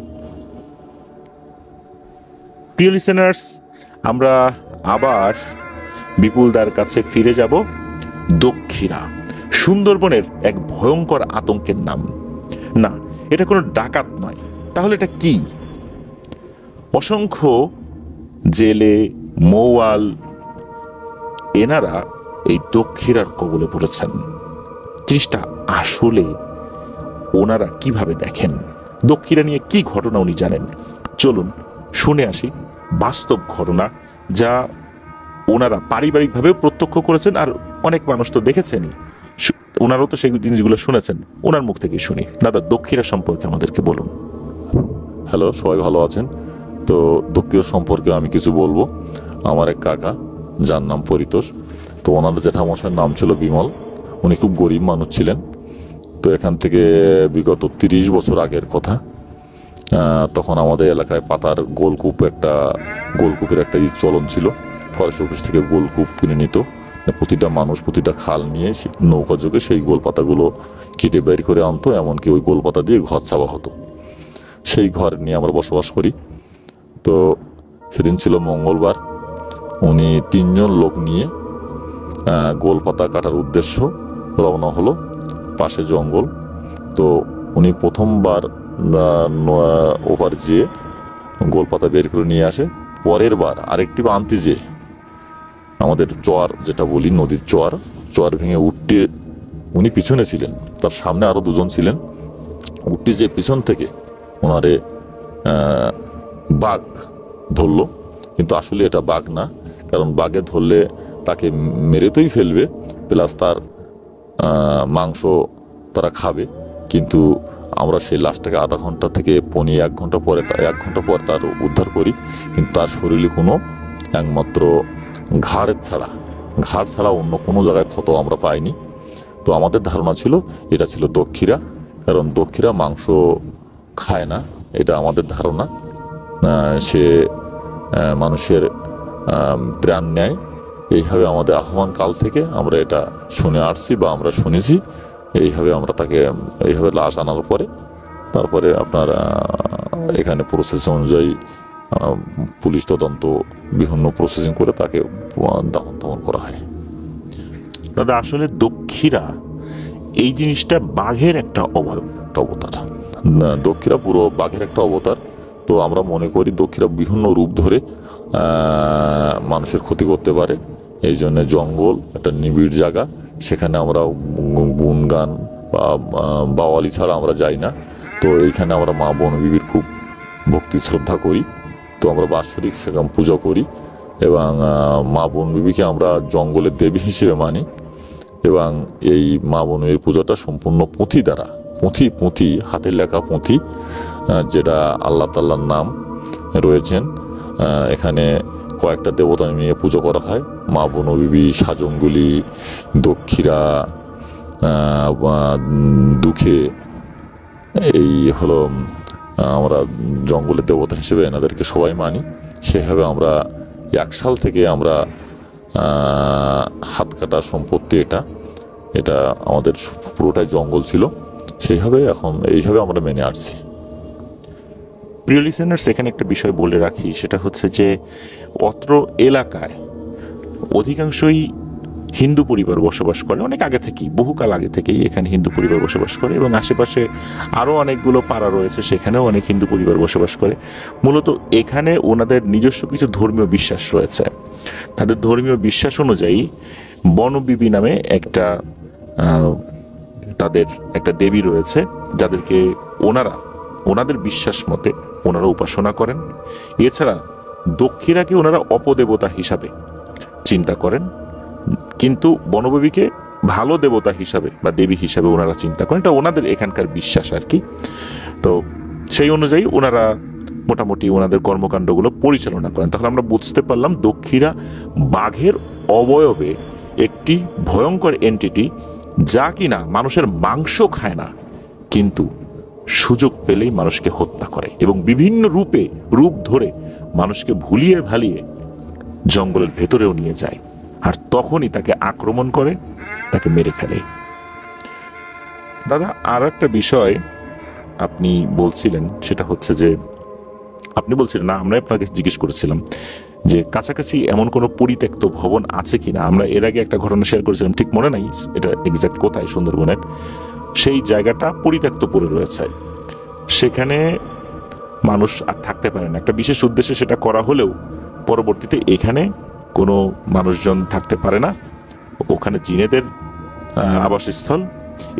প্রিয় লিসেনার্স, আমরা আবার বিপুলদার কাছে ফিরে যাব। দক্ষিণা সুন্দরবনের এক ভয়ঙ্কর আতঙ্কের নাম। না, এটা কোনো ডাকাত নয়, তাহলে এটা কি? অসংখ্য জেলে, মৌয়াল, এনারা এই দক্ষিণার কবলে পড়েছেন। জিনিসটা আসলে ওনারা কিভাবে দেখেন, দক্ষিণা নিয়ে কি ঘটনা উনি জানেন, চলুন শুনে আসি বাস্তব ঘটনা, যা ওনারা পারিবারিকভাবেও প্রত্যক্ষ করেছেন, আর অনেক মানুষ তো দেখেছেনই, ওনারাও তো সেই জিনিসগুলো শুনেছেন। ওনার মুখ থেকে শুনি। দাদা, দক্ষিণা সম্পর্কে আমাদেরকে বলুন। হ্যালো, সবাই ভালো আছেন? তো দক্ষিণা সম্পর্কে আমি কিছু বলবো। আমার এক কাকা, যার নাম পরিতোষ, তো ওনার জ্যাঠামশাইয়ের নাম ছিল বিমল। উনি খুব গরিব মানুষ ছিলেন। তো এখান থেকে বিগত 30 বছর আগের কথা, তখন আমাদের এলাকায় পাতার গোলকূপের একটা চলন ছিল। ফরেস্ট অফিস থেকে গোলকূপ কিনে নিত, প্রতিটা মানুষ প্রতিটা খাল নিয়ে নৌকা যোগে সেই গোলপাতাগুলো কেটে বের করে আনতো, এমনকি ওই গোলপাতা দিয়ে ঘর চাওয়া হতো। সেই ঘর নিয়ে আমরা বসবাস করি। তো সেদিন ছিল মঙ্গলবার। উনি 3 জন লোক নিয়ে গোলপাতা কাটার উদ্দেশ্য রওনা হলো। পাশে জঙ্গল। তো উনি প্রথমবার ওপার যেয়ে গোলপাতা বের করে নিয়ে আসে। পরের বার আরেকটি আনতে যেয়ে আমাদের চোয়ার, যেটা বলি নদীর চোয়ার ভেঙে উঠতে উনি পিছনে ছিলেন, তার সামনে আরো 2 জন ছিলেন। উঠতে যে পিছন থেকে ওনারে বাঘ ধরলো, কিন্তু আসলে এটা বাঘ না, কারণ বাঘে ধরলে তাকে মেরেতেই ফেলবে, প্লাস তার মাংস তারা খাবে। কিন্তু আমরা সেই লাশটাকে আধা ঘন্টা থেকে 1 ঘন্টা পরে 1 ঘন্টা পর তার উদ্ধার করি, কিন্তু তার শরীরে কোনো একমাত্র ঘাড় ছাড়া অন্য কোনো জায়গায় ক্ষত আমরা পাইনি। তো আমাদের ধারণা ছিল এটা ছিল দক্ষিরা, কারণ দক্ষিরা মাংস খায় না, এটা আমাদের ধারণা। সে মানুষের প্রাণ নেয়, এইভাবে আমাদের আহ্বান কাল থেকে আমরা এটা শুনে আসছি বা আমরা শুনেছি। এইভাবে আমরা তাকে এইভাবে লাশ আনার পরে তারপরে আপনার এখানে প্রসেস অনুযায়ী পুলিশ তদন্ত বিভিন্ন প্রসেসিং করে তাকে দাফন করা হয়। দাদা আসলে দক্ষিরা এই জিনিসটা বাঘের একটা অবয়ব, অবতার না, দক্ষিরা পুরো বাঘের একটা অবতার। তো আমরা মনে করি দক্ষিরা বিভিন্ন রূপ ধরে মানুষের ক্ষতি করতে পারে। এই জন্য জঙ্গল একটা নিবিড় জায়গা, সেখানে আমরা গুনগান বা বাওয়ালি ছাড়া আমরা যাই না। তো এইখানে আমরা মা বনবিবির খুব ভক্তি শ্রদ্ধা করি। তো আমরা বাৎসরিক সেখানে পুজো করি এবং মা বনবিবিকে আমরা জঙ্গলের দেবী হিসেবে মানি। এবং এই মা বনবিবির পুজোটা সম্পূর্ণ পুঁথি দ্বারা, পুঁথি হাতের লেখা পুঁথি, যেটা আল্লাহ তাআলার নাম রয়েছেন। এখানে কয়েকটা দেবতা নিয়ে পুজো করা হয়, মা বনবিবি, সাজঙ্গুলি, দক্ষিরা, দুঃখে। এই হলো আমরা জঙ্গলের দেবতা হিসেবে এনাদেরকে সবাই মানি। সেভাবে আমরা 1 সাল থেকে আমরা হাত কাটা সম্পত্তি, এটা আমাদের পুরোটাই জঙ্গল ছিল, সেইভাবে এখন এইভাবে আমরা মেনে আসছি। প্রিয় লিসেনার্স, এখানে একটা বিষয় বলে রাখি, সেটা হচ্ছে যে অত্র এলাকায় অধিকাংশই হিন্দু পরিবার বসবাস করে। অনেক আগে থেকেই, বহুকাল আগে থেকেই এখানে হিন্দু পরিবার বসবাস করে এবং আশেপাশে আরও অনেকগুলো পাড়া রয়েছে, সেখানেও অনেক হিন্দু পরিবার বসবাস করে। মূলত এখানে ওনাদের নিজস্ব কিছু ধর্মীয় বিশ্বাস রয়েছে। তাদের ধর্মীয় বিশ্বাস অনুযায়ী বনবিবি নামে তাদের একটা দেবী রয়েছে, যাদেরকে ওনাদের বিশ্বাস মতে ওনারা উপাসনা করেন। এছাড়া দক্ষিণাকে ওনারা অপদেবতা হিসাবে চিন্তা করেন, কিন্তু বনবিবিকে ভালো দেবতা হিসাবে বা দেবী হিসাবে ওনারা চিন্তা করেন। এটা ওনাদের এখানকার বিশ্বাস আর কি। তো সেই অনুযায়ী ওনারা মোটামুটি ওনাদের কর্মকাণ্ডগুলো পরিচালনা করেন। তাহলে আমরা বুঝতে পারলাম দক্ষিণা বাঘের অবয়বে একটি ভয়ঙ্কর এন্টিটি, যা কিনা মানুষের মাংস খায় না, কিন্তু সুযোগ পেলেই মানুষকে হত্যা করে এবং বিভিন্ন রূপ ধরে মানুষকে ভুলিয়ে ভালিয়ে জঙ্গলের ভেতরেও নিয়ে যায়, আর তখনই তাকে আক্রমণ করে, তাকে মেরে ফেলে। দাদা, আর একটা বিষয় আপনি বলছিলেন, সেটা হচ্ছে যে আপনি বলছিলেন না, আমরা আপনাকে জিজ্ঞেস করেছিলাম যে কাছাকাছি এমন কোনো পরিত্যক্ত ভবন আছে কিনা। আমরা এর আগে একটা ঘটনা শেয়ার করেছিলাম, ঠিক মনে নাই এটা এক্সাক্ট কোথায়, সুন্দরবনের সেই জায়গাটা পরিত্যক্ত পড়ে রয়েছে, সেখানে মানুষ আর থাকতে পারে না। একটা বিশেষ উদ্দেশ্যে সেটা করা হলেও পরবর্তীতে এখানে কোনো মানুষজন থাকতে পারে না, ওখানে জিনেদের আবাসস্থল।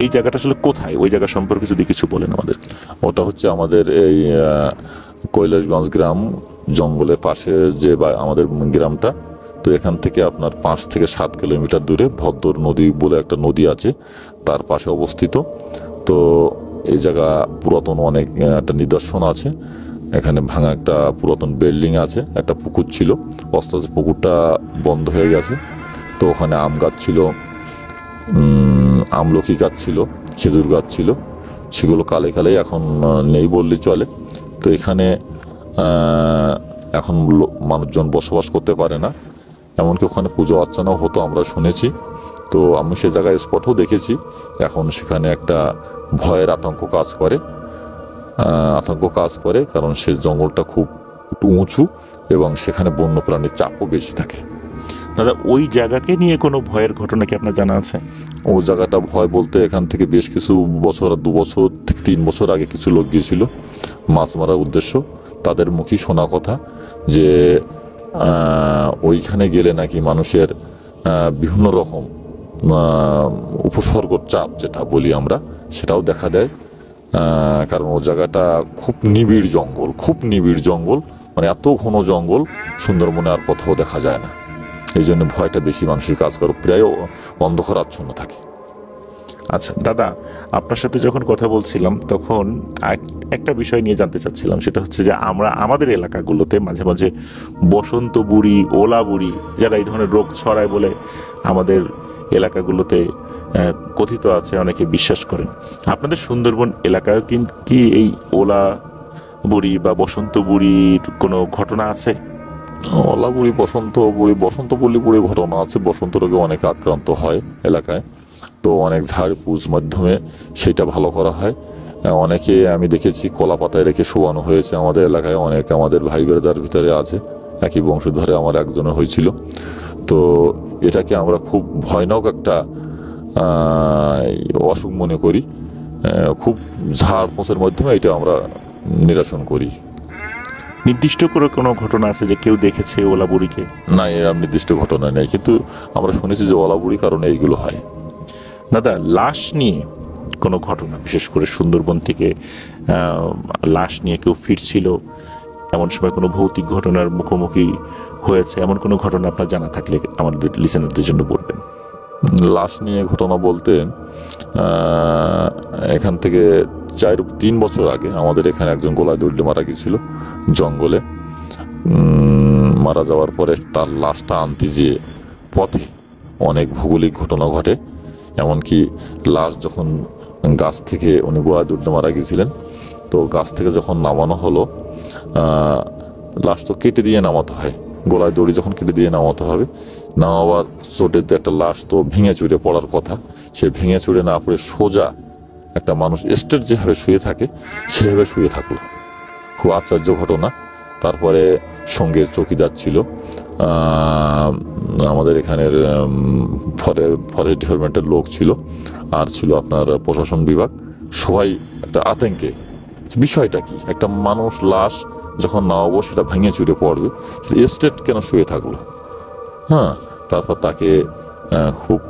এই জায়গাটা আসলে কোথায়, ওই জায়গা সম্পর্কে যদি কিছু বলেন আমাদের। ওটা হচ্ছে আমাদের এই কৈলাসগঞ্জ গ্রাম, জঙ্গলের পাশে যে আমাদের গ্রামটা। তো এখান থেকে আপনার 5 থেকে 7 কিলোমিটার দূরে ভদ্র নদী বলে একটা নদী আছে, তার পাশে অবস্থিত। তো এই জায়গা পুরাতন অনেক একটা নিদর্শন আছে। এখানে ভাঙা একটা পুরাতন বিল্ডিং আছে, একটা পুকুর ছিল, আস্তে আস্তে পুকুরটা বন্ধ হয়ে গেছে। তো ওখানে আম গাছ ছিল, আমলকি গাছ ছিল, খেজুর গাছ ছিল, সেগুলো কালে কালে এখন নেই বললেই চলে। তো এখানে এখন মানুষজন বসবাস করতে পারে না, এমনকি ওখানে পুজো অর্চনাও হতো আমরা শুনেছি। তো আমি সে জায়গায় স্পটও দেখেছি। এখন সেখানে একটা ভয়ের আতঙ্ক কাজ করে, কারণ সে জঙ্গলটা খুব একটু উঁচু এবং সেখানে বন্যপ্রাণীর চাপও বেশি থাকে। দাদা, ওই জায়গাকে নিয়ে কোনো ভয়ের ঘটনা কি আপনার জানা আছে? ও জায়গাটা ভয় বলতে, এখান থেকে বেশ কিছু বছর, 2 বছর থেকে 3 বছর আগে কিছু লোক গিয়েছিল মাছ মারার উদ্দেশ্য। তাদের মুখে শোনা কথা যে ওইখানে গেলে নাকি মানুষের বিভিন্ন রকম উপসর্গ চাপ, যেটা বলি আমরা, সেটাও দেখা দেয়। কারণ ও জায়গাটা খুব নিবিড় জঙ্গল, মানে এত ঘন জঙ্গল সুন্দরবনে আর কোথাও দেখা যায় না। এই জন্য ভয়টা বেশি মানুষের কাজ করে, প্রায় অন্ধকার আচ্ছন্ন থাকে। আচ্ছা দাদা, আপনার সাথে যখন কথা বলছিলাম তখন একটা বিষয় নিয়ে জানতে চাচ্ছিলাম, সেটা হচ্ছে যে আমরা আমাদের এলাকাগুলোতে মাঝে মাঝে বসন্ত বুড়ি, ওলা বুড়ি, যারা এই ধরনের রোগ ছড়ায় বলে আমাদের এলাকাগুলোতে কথিত আছে, অনেকে বিশ্বাস করেন। আপনাদের সুন্দরবন এলাকায় কি এই ওলা বুড়ি বা বসন্ত বুড়ির কোনো ঘটনা আছে? ওলা বুড়ি, বসন্ত বুড়ি ঘটনা আছে। বসন্ত রোগে অনেকে আক্রান্ত হয় এলাকায়, তো অনেক ঝাড়ফুঁস মাধ্যমে সেটা ভালো করা হয়। অনেকে আমি দেখেছি কলা পাতায় রেখে শোয়ানো হয়েছে আমাদের এলাকায়। অনেক আমাদের ভাই বেড়াদার ভিতরে আছে, একই বংশধরে আমার একজনের হয়েছিল। তো এটাকে আমরা খুব ভয়ানক একটা অসুখ মনে করি। খুব ঝাড়ফুঁসের মাধ্যমে এটা আমরা নিরসন করি। নির্দিষ্ট করে কোনো ঘটনা আছে যে কেউ দেখেছে ওলা বুড়িকে? না, এর নির্দিষ্ট ঘটনা নেই, কিন্তু আমরা শুনেছি যে ওলা বুড়ি কারণে এইগুলো হয়। দাদা, লাশ নিয়ে কোনো ঘটনা, বিশেষ করে সুন্দরবন থেকে লাশ নিয়ে কেউ ফিরছিল, এমন সময় কোনো ভৌতিক ঘটনার মুখোমুখি হয়েছে, এমন কোনো ঘটনা আপনার জানা থাকলে আমাদের লিসেনারদের জন্য বলবেন। লাশ নিয়ে ঘটনা বলতে এখান থেকে 3 বছর আগে আমাদের এখানে একজন গলায় দড়ি মারা গিয়েছিল জঙ্গলে। মারা যাওয়ার পরে তার লাশটা আনতে যে পথে অনেক ভৌগোলিক ঘটনা ঘটে। এমনকি লাশ যখন গাছ থেকে, উনি গলায় দড়ি মারা গিয়েছিলেন, তো গাছ থেকে যখন নামানো হলো, লাশ তো কেটে দিয়ে নামাতে হয়। গলায় দড়ি যখন কেটে দিয়ে নামাতে হবে, নামাবার চোটে তো একটা লাশ তো ভেঙে চুরে পড়ার কথা, সে ভেঙে চুরে না পড়ে সোজা একটা মানুষ স্ট্রেট যেভাবে শুয়ে থাকে সেভাবে শুয়ে থাকলো। খুব আশ্চর্য ঘটনা। তারপরে সঙ্গে চৌকিদার ছিল, আমাদের এখানের ফরেস্ট ডিপার্টমেন্টের লোক ছিল, আর ছিল আপনার প্রশাসন বিভাগ। সবাই একটা আতঙ্কে, বিষয়টা কি, একটা মানুষ লাশ যখন নামাবো সেটা ভেঙে চুরে পড়বে, স্ট্রেট কেন শুয়ে থাকলো। হ্যাঁ, তারপর তাকে খুব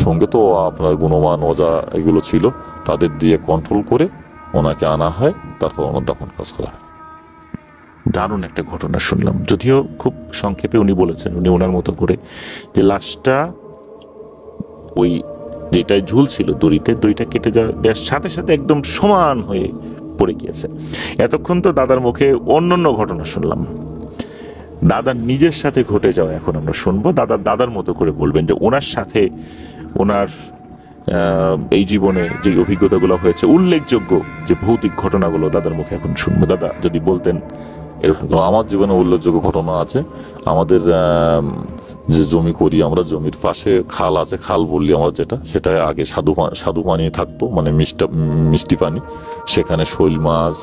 সঙ্গে তো আপনার গুণমান ওজা এগুলো ছিল, তাদের দিয়ে কন্ট্রোল করে ওনাকে আনা হয়, তারপর ওনার দাফন কাজ করা হয়। দারুণ একটা ঘটনা শুনলাম, যদিও খুব সংক্ষেপে উনি বলেছেন উনি ওনার মতো করে যে লাশটা ওই যেটায় ঝুলছিল দড়িটা কেটে দেওয়ার সাথে সাথে একদম সমান হয়ে পড়ে গিয়েছে। এতক্ষণ তো দাদার মুখে অন্যান্য ঘটনা শুনলাম, দাদার নিজের সাথে ঘটে যাওয়া এখন আমরা শুনবো। দাদার মতো করে বলবেন যে ওনার সাথে ওনার এই জীবনে যে অভিজ্ঞতাগুলো হয়েছে, উল্লেখযোগ্য যে ভৌতিক ঘটনাগুলো দাদার মুখে এখন শুনবো। দাদা যদি বলতেন এরকম। আমার জীবনে উল্লেখযোগ্য ঘটনা আছে। আমাদের যে জমি করি আমরা, জমির পাশে খাল আছে, খাল বললি আমরা যেটা, সেটা আগে স্বাদু পানি থাকতো, মানে মিষ্টি পানি। সেখানে শৈল মাছ,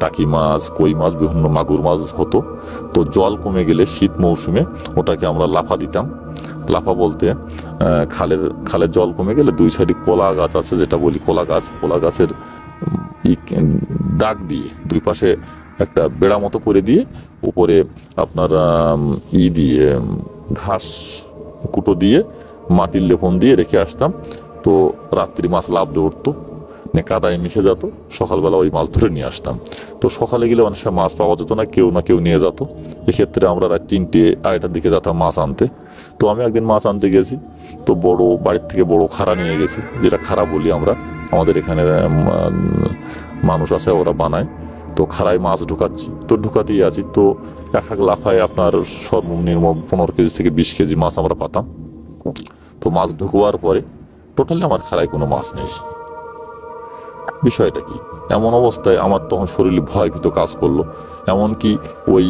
টাকি মাছ, কই মাছ, বিভিন্ন মাগুর মাছ হতো। তো জল কমে গেলে শীত মৌসুমে ওটাকে আমরা লাফা দিতাম। লাফা বলতে খালের জল কমে গেলে দুই সাইডে কলা গাছ আছে, যেটা বলি কলা গাছের দাগ দিয়ে দুই পাশে একটা বেড়া মতো করে দিয়ে উপরে আপনার দিয়ে ঘাস কুটো দিয়ে মাটির লেপন দিয়ে রেখে আসতাম। তো রাত্রি মাছ লাফ দিয়ে উঠতো, কাদায় মিশে যেত, সকালবেলা ওই মাছ ধরে নিয়ে আসতাম। তো সকালে গেলে অনেক সময় মাছ পাওয়া যেত না, কেউ নিয়ে যেত। এক্ষেত্রে আমরা রাত 3-2টার দিকে যেতাম মাছ আনতে। তো আমি একদিন মাছ আনতে গেছি, তো বাড়ির থেকে বড় খাড়া নিয়ে গেছি, যেটা খাড়া বলি আমরা, আমাদের এখানে মানুষ আছে ওরা বানায়। তো খাড়ায় মাছ ঢুকাচ্ছি, তো ঢুকাতেই আছি, তো এক লাফায় আপনার সর্বনিম্ন 15 কেজি থেকে 20 কেজি মাছ আমরা পাতাম। তো মাছ ঢুকোয়ার পরে টোটালি আমার খাড়ায় কোনো মাছ নেই। বিষয়টা কি, এমন অবস্থায় আমার তখন শরীরে ভয় ভীত কাজ করলো। এমনকি ওই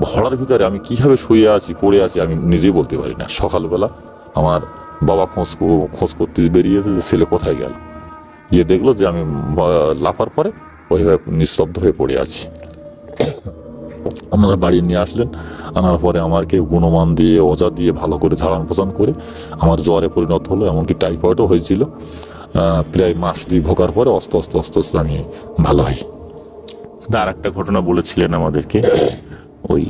ভরার ভিতরে আমি কিভাবে শুয়ে আছি, পড়ে আছি, আমি নিজেই বলতে পারি না। সকালবেলা আমার বাবা খোঁজ করতে বেরিয়েছে যে ছেলে কোথায় গেল, গিয়ে দেখলো যে আমি লাফার পরে ওইভাবে নিস্তব্ধ হয়ে পড়ে আছি। আপনারা বাড়ি নিয়ে আসলেন, আনার পরে আমাকে গুণমান দিয়ে ওজা দিয়ে ভালো করে ঝাড়ান পোছান করে আমার জ্বরে পরিণত হলো, এমনকি টাইফয়েডও হয়েছিল। প্রায় মাস 2 ভোগার পরে আস্তে আস্তে আমি ভালো হই। আর একটা ঘটনা বলেছিলেন আমাদেরকে, ওই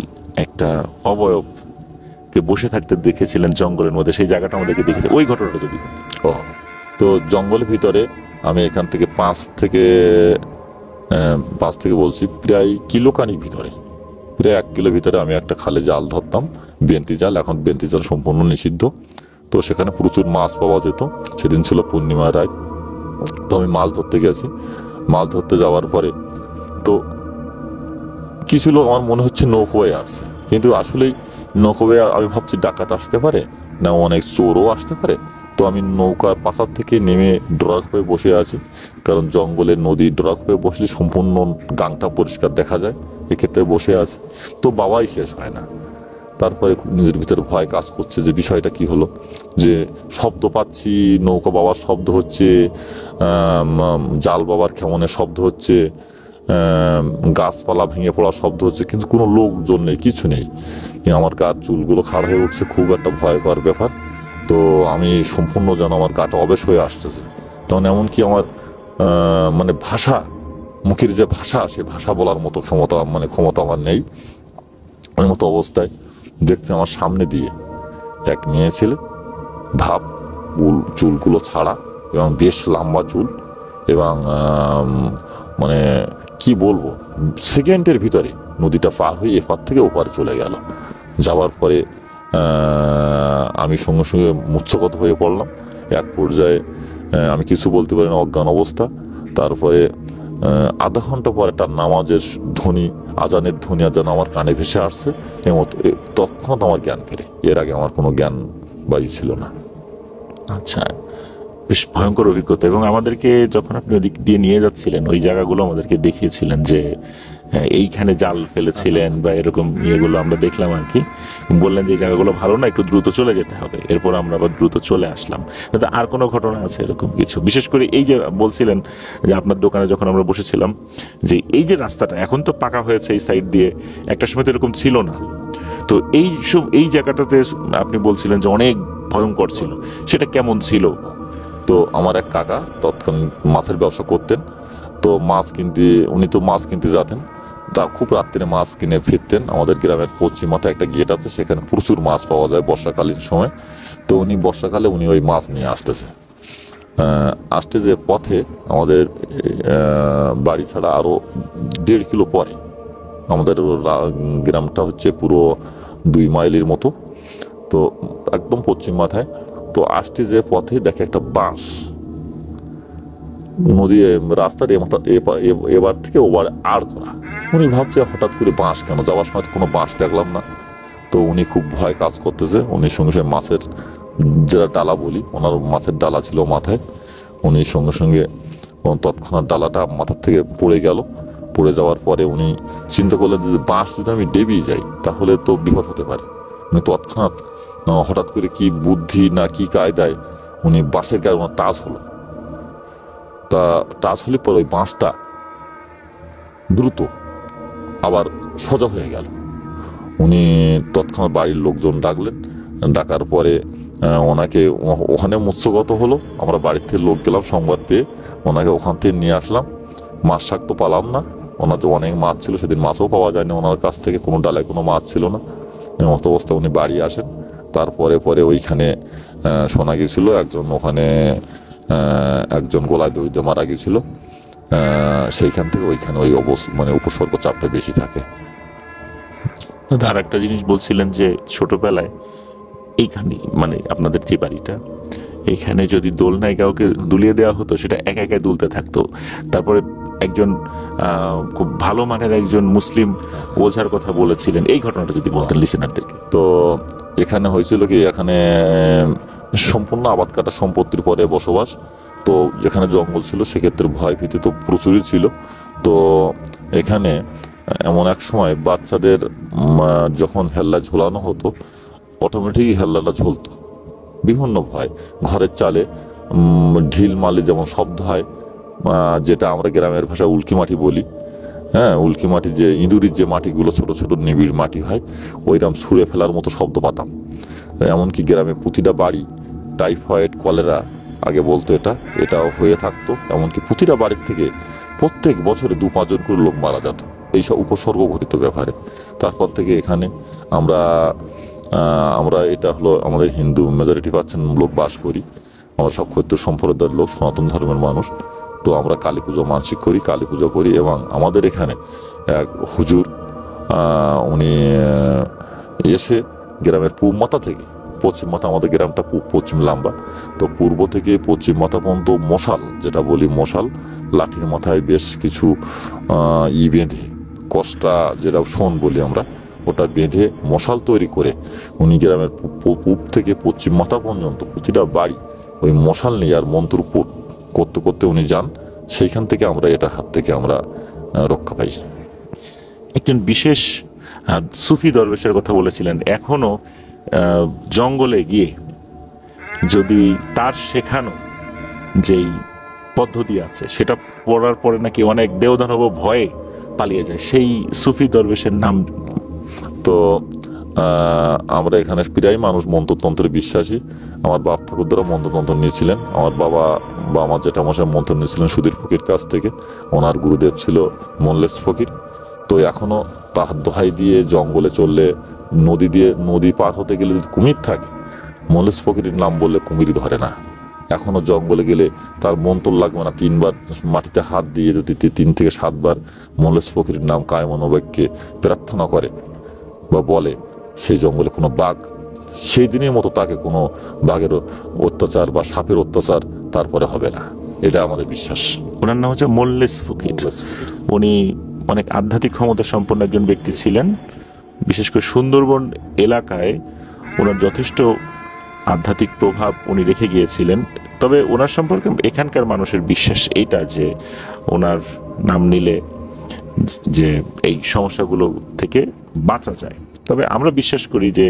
একটা অবয়বকে বসে থাকতে দেখেছিলেন জঙ্গলের মধ্যে, সেই জায়গাটা আমাদেরকে দেখেছে, ওই ঘটনাটা যদি। তো জঙ্গলের ভিতরে আমি এখান থেকে 5 থেকে বলছি প্রায় কিলোখানিক ভিতরে, প্রায় 1 কিলো ভিতরে আমি একটা খালে জাল ধরতাম, বেন্তি জাল। এখন বেন্তি জাল সম্পূর্ণ নিষিদ্ধ। তো সেখানে প্রচুর মাছ পাওয়া যেত। সেদিন ছিল পূর্ণিমা রাত, তো আমি মাছ ধরতে গেছি। মাছ ধরতে যাওয়ার পরে তো কিছু লোক আমার মনে হচ্ছে নৌকোয় আসছে, কিন্তু আসলেই নৌকোয় আমি ভাবছি ডাকাত আসতে পারে না অনেক চোরও আসতে পারে। তো আমি নৌকার পাশার থেকে নেমে ড্রাগ হয়ে বসে আছি, কারণ জঙ্গলের নদী ড্রাগ হয়ে বসলে সম্পূর্ণ গাংটা পরিষ্কার দেখা যায়, এক্ষেত্রে বসে আছি। তো বাবাই শেষ হয় না। তারপরে নিজের ভিতরে ভয় কাজ করছে যে বিষয়টা কি হলো, যে শব্দ পাচ্ছি, নৌকা বাবার শব্দ হচ্ছে, জাল বাবার খেমনের শব্দ হচ্ছে, গাছপালা ভেঙে পড়ার শব্দ হচ্ছে, কিন্তু কোনো লোকজন নেই, কিছু নেই। আমার গার চুলগুলো খাড়া হয়ে উঠছে, খুব একটা ভয়কর ব্যাপার। তো আমি সম্পূর্ণ যেন আমার গাটা অবেশ হয়ে আসতেছে। তখন এমনকি আমার মানে ভাষা, মুখের যে ভাষা, সে ভাষা বলার মতো ক্ষমতা আমার নেই। ওই মতো অবস্থায় দেখছি আমার সামনে দিয়ে এক মেয়ে ছেলে, ভাব চুলগুলো ছাড়া এবং বেশ লম্বা চুল, এবং মানে কি বলবো, সেকেন্ডের ভিতরে নদীটা পার হয়ে এপার থেকে ওপারে চলে গেল। যাওয়ার পরে আমি সঙ্গে সঙ্গে মূর্ছগত হয়ে পড়লাম। এক পর্যায়ে আমি কিছু বলতে পারি না, অজ্ঞান অবস্থা। তারপরে আধা ঘন্টা পর একটা নামাজের ধ্বনি, আজানের ধ্বনি যেন আমার কানে ভেসে আসছে, তৎক্ষণাৎ আমার জ্ঞান ফেরে। এর আগে আমার কোনো জ্ঞান বাজি ছিল না। আচ্ছা, বেশ ভয়ঙ্কর অভিজ্ঞতা। এবং আমাদেরকে যখন আপনি ওদিক দিয়ে নিয়ে যাচ্ছিলেন, ওই জায়গাগুলো আমাদেরকে দেখিয়েছিলেন যে এইখানে জাল ফেলেছিলেন বা এরকম ইয়েগুলো আমরা দেখলাম আর কি। বললেন যে এই জায়গাগুলো ভালো না, একটু দ্রুত চলে যেতে হবে। এরপর আমরা আবার দ্রুত চলে আসলাম। কিন্তু আর কোনো ঘটনা আছে এরকম কিছু? বিশেষ করে এই যে বলছিলেন যে আপনার দোকানে যখন আমরা বসেছিলাম, যে এই যে রাস্তাটা এখন তো পাকা হয়েছে এই সাইড দিয়ে, একটা সময় তো এরকম ছিল না। তো এই জায়গাটাতে আপনি বলছিলেন যে অনেক ভয়ঙ্কর ছিল, সেটা কেমন ছিল? তো আমার এক কাকা তৎক্ষণাৎ মাছের ব্যবসা করতেন। তো উনি তো মাছ কিনতে যেতেন, তা খুব রাত্রে মাছ কিনে ফিরতেন। আমাদের গ্রামের পশ্চিম মাথায় একটা গেট আছে, সেখানে প্রচুর মাছ পাওয়া যায় বর্ষাকালীন সময়। তো বর্ষাকালে উনি ওই মাছ নিয়ে আসতে যে পথে আমাদের বাড়ি ছাড়া আরো 1.5 কিলো পরে আমাদের গ্রামটা হচ্ছে পুরো 2 মাইলের মতো। তো একদম পশ্চিম মাথায়। তো আসতে যে পথে দেখে একটা বাঁশ নদী রাস্তার এবার থেকে ওবার আড় করা। উনি ভাবছে হঠাৎ করে বাঁশ কেন, যাওয়ার সময় কোনো বাঁশ দেখলাম না। তো উনি খুব ভয় কাজ করতেছে। উনি সঙ্গে সঙ্গে মাছের যেটা ডালা বলি, ওনার মাছের ডালা ছিল মাথায়। উনি সঙ্গে সঙ্গে তৎক্ষণাৎ ডালাটা মাথার থেকে পড়ে গেল। পড়ে যাওয়ার পরে উনি চিন্তা করলেন যে বাঁশ যদি আমি ডেবিয়ে যাই তাহলে তো বিপদ হতে পারে। উনি তৎক্ষণাৎ হঠাৎ করে কি বুদ্ধি না কি কায়দায় উনি বাঁশের গায়ে ওনার টাচ হলো। টাচ হলে পরে ওই বাঁশটা দ্রুত আবার সোজা হয়ে গেল। উনি তৎক্ষণাৎ বাড়ির লোকজন ডাকলেন। ডাকার পরে ওনাকে ওখানে মৎস্যগত হলো। আমরা বাড়ির থেকে লোক গেলাম সংবাদ পেয়ে, ওনাকে ওখান থেকে নিয়ে আসলাম। মাছ শাক তো পালাম না, ওনার যে অনেক মাছ ছিল সেদিন মাছও পাওয়া যায়নি ওনার কাছ থেকে, কোনো ডালায় কোনো মাছ ছিল না। এমত অবস্থায় উনি বাড়ি আসেন। তারপরে ওইখানে শোনা গিয়েছিল ওখানে একজন গলায় দড়ি দিয়ে মারা গিয়েছিল। সেইখান থেকে ওইখানে ওই উপসর্গ চাপটা বেশি থাকে। আর একটা জিনিস বলছিলেন যে ছোটবেলায় এইখানে আপনাদের যে বাড়িটা, এখানে যদি দোলনায় কাউকে দুলিয়ে দেওয়া হতো সেটা একা একা দুলতে থাকতো। তারপরে একজন খুব ভালো মানের একজন মুসলিম ওঝার কথা বলেছিলেন, এই ঘটনাটা যদি বলতেন লিসেনারদেরকে। তো এখানে হয়েছিল কি, এখানে সম্পূর্ণ আবাদ কাটা সম্পত্তির পরে বসবাস। তো যেখানে জঙ্গল ছিল সেক্ষেত্রে ভয় ভীতি তো প্রচুরই ছিল। তো এখানে এমন এক সময় বাচ্চাদের যখন হেল্লা ঝোলানো হতো, অটোমেটিক হেল্লাটা ঝুলতো। বিভিন্ন ভয়, ঘরের চালে ঢিল মারলে যেমন শব্দ হয়, যেটা আমরা গ্রামের ভাষায় উল্কি মাটি বলি। হ্যাঁ, উল্কি মাটি, যে ইঁদুরির যে মাটিগুলো ছোট ছোট নিবিড় মাটি হয়, ওইরকম ছুঁড়ে ফেলার মতো শব্দ পাতাম। এমনকি গ্রামে প্রতিটা বাড়ি টাইফয়েড, কলেরা আগে বলতো, এটাও হয়ে থাকতো। এমনকি প্রতিটা বাড়ির থেকে প্রত্যেক বছরে 2-5 জন করে লোক মারা যেত এইসব উপসর্গ ঘটিত ব্যাপারে। তারপর থেকে এখানে আমরা এটা হলো আমাদের হিন্দু মেজরিটি পাচ্ছেন লোক বাস করি। আমরা সব ক্ষেত্র সম্প্রদায়ের লোক, সনাতন ধর্মের মানুষ। তো আমরা কালী পুজো মানসিক করি, কালী পুজো করি। এবং আমাদের এখানে এক হুজুর, উনি এসে গ্রামের পূব মাথা থেকে পশ্চিম মাথা, আমাদের গ্রামটা পশ্চিম লাম্বা, তো পূর্ব থেকে পশ্চিম মাথা পর্যন্ত মশাল, যেটা বলি মশাল, লাঠির মাথায় বেশ কিছু বেঁধে, কষ্টা যেটা শোন বলি আমরা, ওটা বেঁধে মশাল তৈরি করে উনি গ্রামের পূব থেকে পশ্চিম মাথা পর্যন্ত প্রতিটা বাড়ি ওই মশাল নিয়ে আর মন্ত্র করতে করতে উনি যান। সেইখান থেকে আমরা এটা হাত থেকে আমরা রক্ষা পাই। একজন বিশেষ সুফি দরবেশের কথা বলেছিলেন, এখনো জঙ্গলে গিয়ে যদি তার শেখানো যেই পদ্ধতি আছে সেটা পড়ার পরে নাকি অনেক দেওদানব ভয়ে পালিয়ে যায়, সেই সুফি দরবেশের নাম? তো আমরা এখানে প্রায় মানুষ মন্ত্রতন্ত্রে বিশ্বাসী। আমার বাপ ঠাকুরদারা মন্ত্রতন্ত্র নিয়েছিলেন, আমার বাবা বা আমার জেঠামশাই মন্ত্র নিয়েছিলেন সুধীর ফকির কাছ থেকে, ওনার গুরুদেব ছিল মোল্লেস ফকির। তো এখনো তাহার দোহাই দিয়ে জঙ্গলে চললে, নদী পার হতে গেলে যদি কুমির থাকে, মোল্লেস ফকিরের নাম বললে কুমির ধরে না। এখনো জঙ্গলে গেলে তার মন্ত্র লাগবে না, 3 বার মাটিতে হাত দিয়ে যদি 3 থেকে 7 বার মোল্লেস ফকিরের নাম কায়মনোবাক্যে প্রার্থনা করে বা বলে, সেই জঙ্গলে কোনো বাঘ সেই দিনের মতো তাকে কোনো বাঘের অত্যাচার বা সাপের অত্যাচার তারপরে হবে না, এটা আমাদের বিশ্বাস। ওনার নাম হচ্ছে মোল্লেস ফকির। উনি অনেক আধ্যাত্মিক ক্ষমতা সম্পন্ন একজন ব্যক্তি ছিলেন। বিশেষ করে সুন্দরবন এলাকায় ওনার যথেষ্ট আধ্যাত্মিক প্রভাব উনি রেখে গিয়েছিলেন। তবে ওনার সম্পর্কে এখানকার মানুষের বিশ্বাস এইটা যে ওনার নাম নিলে যে এই সমস্যাগুলো থেকে বাঁচা যায়। তবে আমরা বিশ্বাস করি যে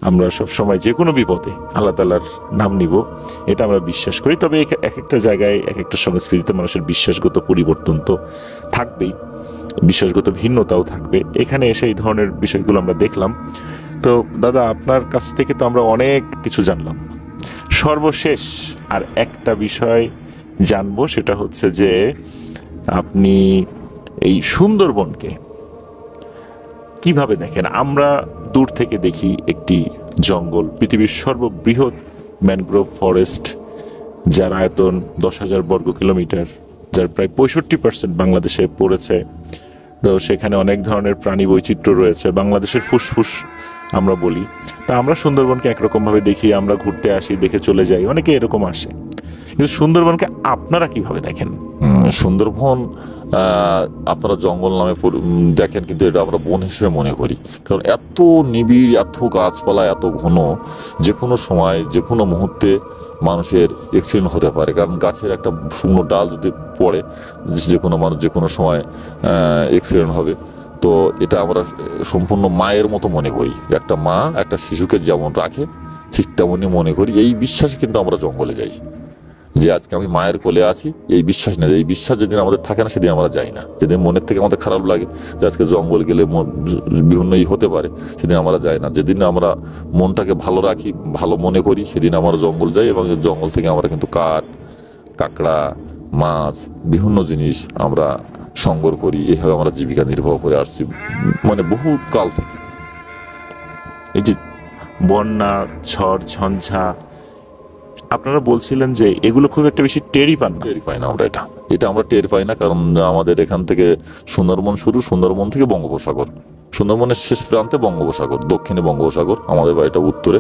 আমরা সব সময় যে কোনো বিপদে আল্লাহ তাআলার নাম নিব, এটা আমরা বিশ্বাস করি। তবে এক একটা জায়গায় এক একটা সংস্কৃতিতে মানুষের বিশ্বাসগত পরিবর্তন তো থাকবেই, বিশ্বাসগত ভিন্নতাও থাকবে। এখানে এসে এই ধরনের বিষয়গুলো আমরা দেখলাম। তো দাদা, আপনার কাছ থেকে তো আমরা অনেক কিছু জানলাম। সর্বশেষ আর একটা বিষয় জানবো, সেটা হচ্ছে যে আপনি এই সুন্দরবনকে কিভাবে দেখেন? আমরা দূর থেকে দেখি একটি জঙ্গল, পৃথিবীর সর্ববৃহৎ ম্যানগ্রোভ ফরেস্ট, যার আয়তন 10,000 বর্গ কিলোমিটার, যার প্রায় 65% বাংলাদেশে পড়েছে। তো সেখানে অনেক ধরনের প্রাণী বৈচিত্র্য রয়েছে, বাংলাদেশের ফুসফুস আমরা বলি। তা আমরা সুন্দরবনকে একরকম ভাবে দেখি, আমরা ঘুরতে আসি, দেখে চলে যাই, অনেকে এরকম আসে। কিন্তু সুন্দরবনকে আপনারা কিভাবে দেখেন? সুন্দরবন আপনারা জঙ্গল নামে দেখেন, কিন্তু এটা আমরা বন হিসেবে মনে করি, কারণ এত নিবিড়, এত গাছপালা, এত ঘন, যে কোনো সময় যে কোনো মুহূর্তে মানুষের অ্যাক্সিডেন্ট হতে পারে। কারণ গাছের একটা শুকনো ডাল যদি পড়ে, যে কোনো মানুষ যে কোনো সময় অ্যাক্সিডেন্ট হবে। তো এটা আমরা সম্পূর্ণ মায়ের মতো মনে করি, যে একটা মা একটা শিশুকে যেমন রাখে ঠিক তেমনই মনে করি। এই বিশ্বাসে কিন্তু আমরা জঙ্গলে যাই, যে আজকে আমি মায়ের কোলে আছি, এই বিশ্বাস নেই। এই বিশ্বাস যেদিন আমাদের থাকে না, সেদিন আমরা যাই না। যেদিন মনের থেকে আমাদের খারাপ লাগে যে আজকে জঙ্গল গেলে বিভিন্ন হতে পারে, সেদিন আমরা যাই না। যেদিন আমরা মনটাকে ভালো রাখি, ভালো মনে করি, সেদিন আমরা জঙ্গল যাই। এবং জঙ্গল থেকে আমরা কিন্তু কাঠ, কাঁকড়া, মাছ, বিভিন্ন জিনিস আমরা সংগ্রহ করি। এইভাবে আমরা জীবিকা নির্বাহ করে আসছি, মানে বহু কাল থেকে। এই যে বন্যা, ঝড়, ঝঞ্ঝা, আপনারা বলছিলেন যে এগুলো খুব একটা বেশি টেরই পান না। টের পাই না আমরা, এটা আমরা টের পাই না, কারণ আমাদের এখান থেকে সুন্দরবন শুরু, সুন্দরবন থেকে বঙ্গোপসাগর, সুন্দরবনের শেষ প্রান্তে বঙ্গোপসাগর, দক্ষিণে বঙ্গোপসাগর, আমাদের বাড়িটা উত্তরে।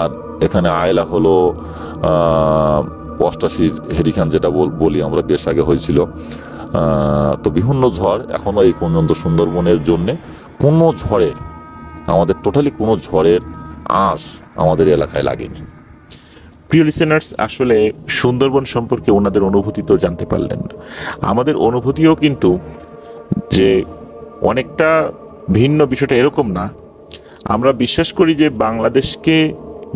আর এখানে আয়লা হলো 88 হেরিকেন, যেটা বলি আমরা, বেশ আগে হয়েছিল। তো বিভিন্ন ঝড় এখনো এই পর্যন্ত সুন্দরবনের জন্য কোনো ঝড়ের, আমাদের টোটালি কোনো ঝড়ের আঁশ আমাদের এলাকায় লাগেনি। প্রিয় লিসেনার্স, আসলে সুন্দরবন সম্পর্কে ওনাদের অনুভূতি তো জানতে পারলেন। আমাদের অনুভূতিও কিন্তু যে অনেকটা ভিন্ন। বিষয়টা এরকম না, আমরা বিশ্বাস করি যে বাংলাদেশকে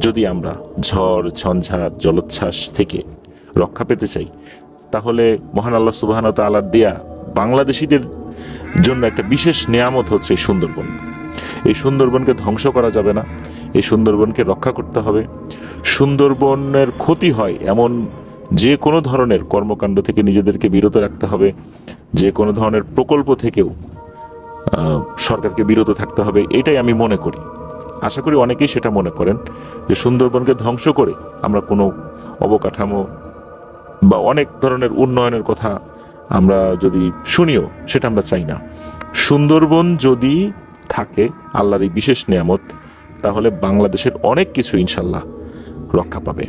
যদি আমরা ঝড়, ঝঞ্ঝা, জলোচ্ছ্বাস থেকে রক্ষা পেতে চাই, তাহলে মহান আল্লাহ সুবহানাহু ওয়া তাআলার দেয়া বাংলাদেশিদের জন্য একটা বিশেষ নিয়ামত হচ্ছে এই সুন্দরবন। এই সুন্দরবনকে ধ্বংস করা যাবে না, এই সুন্দরবনকে রক্ষা করতে হবে। সুন্দরবনের ক্ষতি হয় এমন যে কোনো ধরনের কর্মকাণ্ড থেকে নিজেদেরকে বিরত রাখতে হবে, যে কোনো ধরনের প্রকল্প থেকেও সরকারকে বিরত থাকতে হবে, এটাই আমি মনে করি। আশা করি অনেকেই সেটা মনে করেন, যে সুন্দরবনকে ধ্বংস করে আমরা কোনো অবকাঠামো বা অনেক ধরনের উন্নয়নের কথা আমরা যদি শুনিও, সেটা আমরা চাই না। সুন্দরবন যদি থাকে, আল্লাহর এই বিশেষ নিয়ামত, তাহলে বাংলাদেশের অনেক কিছু ইনশাল্লাহ রক্ষা পাবে,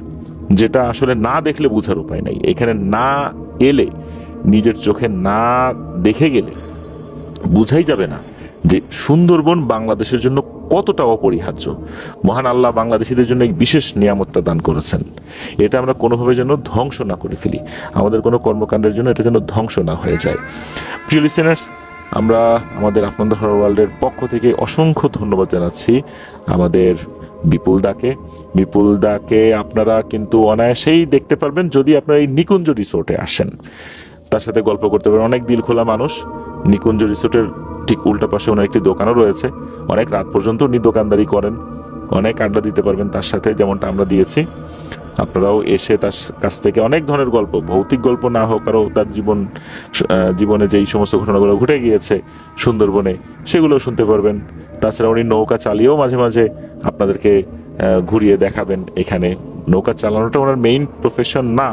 যেটা আসলে না দেখলে বোঝার উপায় নাই। এখানে না এলে, নিজের চোখে না দেখে গেলে বুঝাই যাবে না যে সুন্দরবন বাংলাদেশের জন্য কতটা অপরিহার্য। মহান আল্লাহ বাংলাদেশিদের জন্য এই বিশেষ নিয়ামতটা দান করেছেন। এটা আমরা কোনোভাবে যেন ধ্বংস না করে ফেলি, আমাদের কোনো কর্মকাণ্ডের জন্য এটা যেন ধ্বংস না হয়ে যায়। প্রিয় লিসেনার্স, আমরা আমাদের আপনাদের হরর ওয়ার্ল্ডের পক্ষ থেকে অসংখ্য ধন্যবাদ জানাচ্ছি আমাদের বিপুল দাকে আপনারা কিন্তু অনায়াসেই দেখতে পারবেন যদি আপনারা এই নিকুঞ্জ রিসোর্টে আসেন। তার সাথে গল্প করতে পারেন, অনেক দিল খোলা মানুষ। নিকুঞ্জ রিসোর্টের ঠিক উল্টা পাশে ওনার একটি দোকানও রয়েছে, অনেক রাত পর্যন্ত উনি দোকানদারি করেন, অনেক আড্ডা দিতে পারবেন তার সাথে, যেমনটা আমরা দিয়েছি। আপনারাও এসে তার কাছ থেকে অনেক ধরনের গল্প, ভৌতিক গল্প না হোক, আরও তার জীবনে যেই সমস্ত ঘটনাগুলো ঘটে গিয়েছে সুন্দরবনে, সেগুলো শুনতে পারবেন। তাছাড়া উনি নৌকা চালিয়েও মাঝে মাঝে আপনাদেরকে ঘুরিয়ে দেখাবেন। এখানে নৌকা চালানোটা ওনার মেইন প্রফেশন না,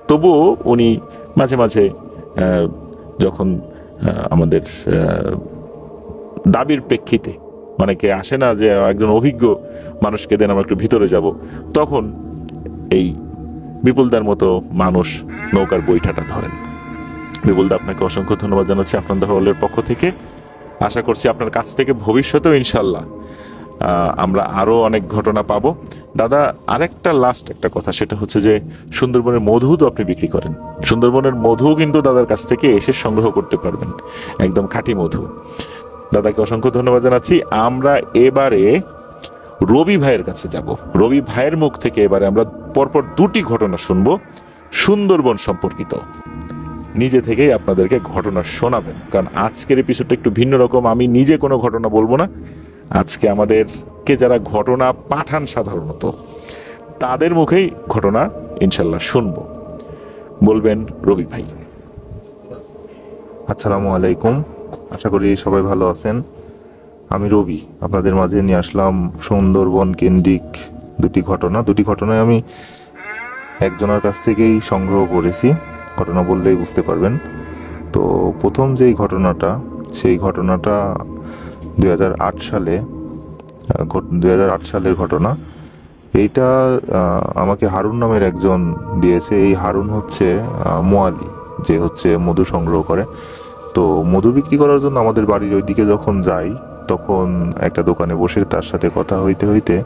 তবুও উনি মাঝে মাঝে যখন আমাদের দাবির প্রেক্ষিতে অনেকে আসে না যে একজন অভিজ্ঞ মানুষকে দেন আমরা একটু ভিতরে যাব, তখন এই বিপুলদার মতো মানুষ নৌকার বৈঠাটা ধরেন। বিপুলদা, আপনাকে অসংখ্য ধন্যবাদ জানাচ্ছি আপনাদের হলের পক্ষ থেকে। আশা করছি আপনার কাছ থেকে ভবিষ্যতেও ইনশাল্লাহ আমরা আরো অনেক ঘটনা পাবো। দাদা, আরেকটা লাস্ট একটা কথা, সেটা হচ্ছে যে সুন্দরবনের মধু তো আপনি বিক্রি করেন, সুন্দরবনের মধু কিন্তু দাদার কাছ থেকে এসে সংগ্রহ করতে পারবেন, একদম খাঁটি মধু। দাদাকে অসংখ্য ধন্যবাদ জানাচ্ছি। আমরা এবারে রবি ভাইয়ের কাছে যাব। রবি ভাইয়ের মুখ থেকে এবারে আমরা পরপর দুটি ঘটনা শুনবো সুন্দরবন সম্পর্কিত। নিজে থেকেই আপনাদেরকে ঘটনা শোনাবেন, কারণ আজকের এপিসোডটা একটু ভিন্ন রকম। আমি নিজে কোনো ঘটনা বলবো না, আজকে আমাদেরকে যারা ঘটনা পাঠান সাধারণত তাদের মুখেই ঘটনা ইনশাল্লাহ শুনবো। বলবেন রবি ভাই। আসসালামু আলাইকুম, আশা করি সবাই ভালো আছেন। আমি রবি আপনাদের মাঝে নিয়ে আসলাম সুন্দরবন কেন্দ্রিক দুটি ঘটনায় আমি একজনের কাছ থেকেই সংগ্রহ করেছি। ঘটনা বললেই বুঝতে পারবেন। তো প্রথম যেই ঘটনাটা, সেই ঘটনাটা 2008 সালের ঘটনা। এইটা আমাকে হারুন নামের একজন দিয়েছে। এই হারুন হচ্ছে মোয়ালি, যে হচ্ছে মধু সংগ্রহ করে। তো মধু বিক্রি করার জন্য আমাদের বাড়ির ওইদিকে যখন যাই, তখন একটা দোকানে বসে তার সাথে কথা হইতে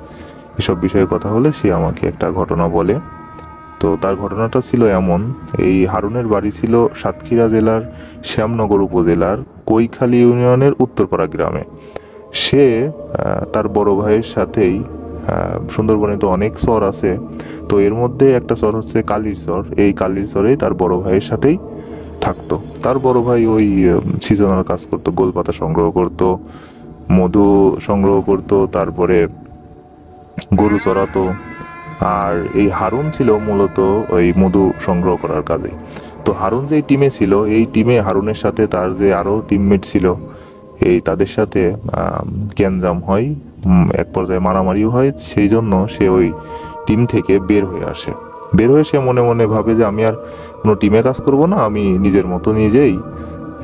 এসব বিষয়ে কথা হলে সে আমাকে একটা ঘটনা বলে। তো তার ঘটনাটা ছিল এমন, এই হারুনের বাড়ি ছিল সাতক্ষীরা জেলার শ্যামনগর উপজেলার কৈখালী ইউনিয়নের উত্তরপাড়া গ্রামে। সে তার বড় ভাইয়ের সাথেই, সুন্দরবনে তো অনেক চর আছে, তো এর মধ্যে একটা চর হচ্ছে কালির চর। এই কালির চরেই তার বড় ভাইয়ের সাথেই থাকতো। তার বড় ভাই ওই সিজনাল কাজ করতো, গোলপাতা সংগ্রহ করতো, মধু সংগ্রহ করতো, তারপরে গরু চড়াতো। আর এই হারুন ছিল মূলত ওই মধু সংগ্রহ করার কাজে। তো হারুন যেই টিমে ছিল, এই টিমে হারুনের সাথে তার যে আরো টিমমেট ছিল, এই তাদের সাথে গ্যাঞ্জাম হয়, এক পর্যায়ে মারামারিও হয়। সেই জন্য সে ওই টিম থেকে বের হয়ে আসে। বের হয়ে সে মনে মনে ভাবে যে আমি আর কোনো টিমে কাজ করব না, আমি নিজের মতো নিজেই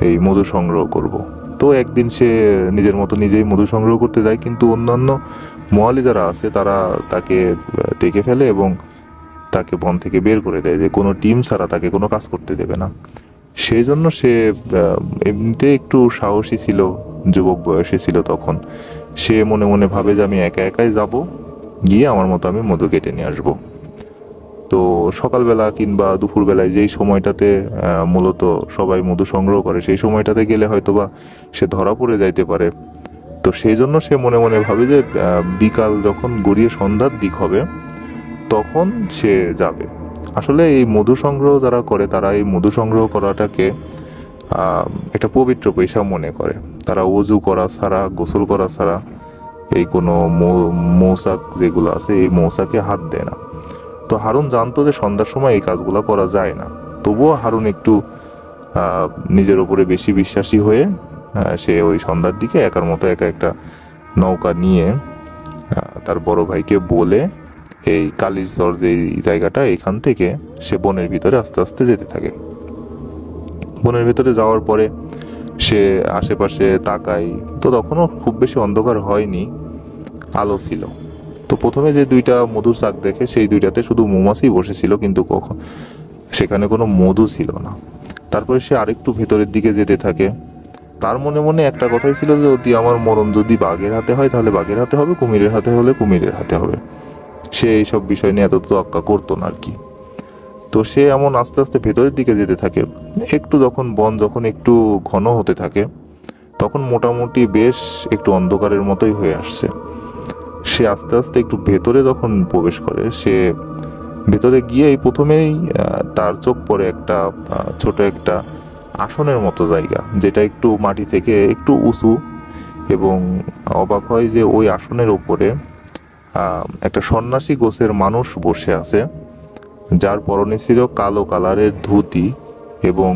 এই মধু সংগ্রহ করব। তো একদিন সে নিজের মতো নিজেই মধু সংগ্রহ করতে যায়, কিন্তু অন্যান্য মোয়ালি যারা আছে তারা তাকে দেখে ফেলে এবং তাকে বন থেকে বের করে দেয়, যে কোনো টিম ছাড়া তাকে কোনো কাজ করতে দেবে না। সেই জন্য সে এমনিতে একটু সাহসী ছিল, যুবক বয়সে ছিল তখন। সে মনে মনে ভাবে যে আমি একা একাই যাব, গিয়ে আমার মতো আমি মধু কেটে নিয়ে আসবো। তো সকালবেলা কিংবা দুপুরবেলায় যেই সময়টাতে মূলত সবাই মধু সংগ্রহ করে, সেই সময়টাতে গেলে হয়তোবা সে ধরা পড়ে যাইতে পারে। তো সেই জন্য সে মনে মনে ভাবে যে বিকাল যখন গড়িয়ে সন্ধ্যার দিক হবে তখন সে যাবে। আসলে এই মধু সংগ্রহ যারা করে, তারা এই মধু সংগ্রহ করাটাকে একটা পবিত্র পেশা মনে করে। তারা ওযু করা ছাড়া, গোসল করা ছাড়া এই কোনো মৌচাক যেগুলো আছে, এই মৌচাকে হাত দেয় না। তো হারুন জানতো যে সন্ধ্যার সময় এই কাজগুলো করা যায় না, তবুও হারুন একটু নিজের উপরে বেশি বিশ্বাসী হয়ে সে ওই সন্ধ্যার দিকে একার মতো একা একটা নৌকা নিয়ে তার বড় ভাইকে বলে এই কালির চর যে জায়গাটা, এখান থেকে সে বনের ভিতরে আস্তে আস্তে যেতে থাকে। বনের ভিতরে যাওয়ার পরে সে আশেপাশে তাকায়, তো তখনও খুব বেশি অন্ধকার হয়নি। আলো ছিল। তো প্রথমে যে দুইটা মধুর চাক দেখে সেই দুইটাতে শুধু মৌমাছি বসেছিল, কিন্তু সেখানে কোনো মধু ছিল না। তারপরে সে আরেকটু ভেতরের দিকে যেতে থাকে। তার মনে মনে একটা কথাই ছিল যে অতি আমার মরণ যদি বাঘের হাতে হয় তাহলে বাঘের হাতে হবে, কুমিরের হাতে হলে কুমিরের হাতে হবে। সে এইসব বিষয় নিয়ে এত তোয়াক্কা করতো না আর কি। তো সে এমন আস্তে আস্তে ভেতরের দিকে যেতে থাকে। একটু যখন বন যখন একটু ঘন হতে থাকে তখন মোটামুটি বেশ একটু অন্ধকারের মতোই হয়ে আসছে। সে আস্তে আস্তে একটু ভেতরে যখন প্রবেশ করে, সে ভেতরে গিয়েই প্রথমেই তার চোখ পড়ে একটা ছোট একটা আসনের মতো জায়গা, যেটা একটু মাটি থেকে একটু উঁচু, এবং অবাক হয় যে ওই আসনের উপরে একটা সন্ন্যাসী গোছের মানুষ বসে আছে, যার পরনে ছিল কালো কালারের ধুতি এবং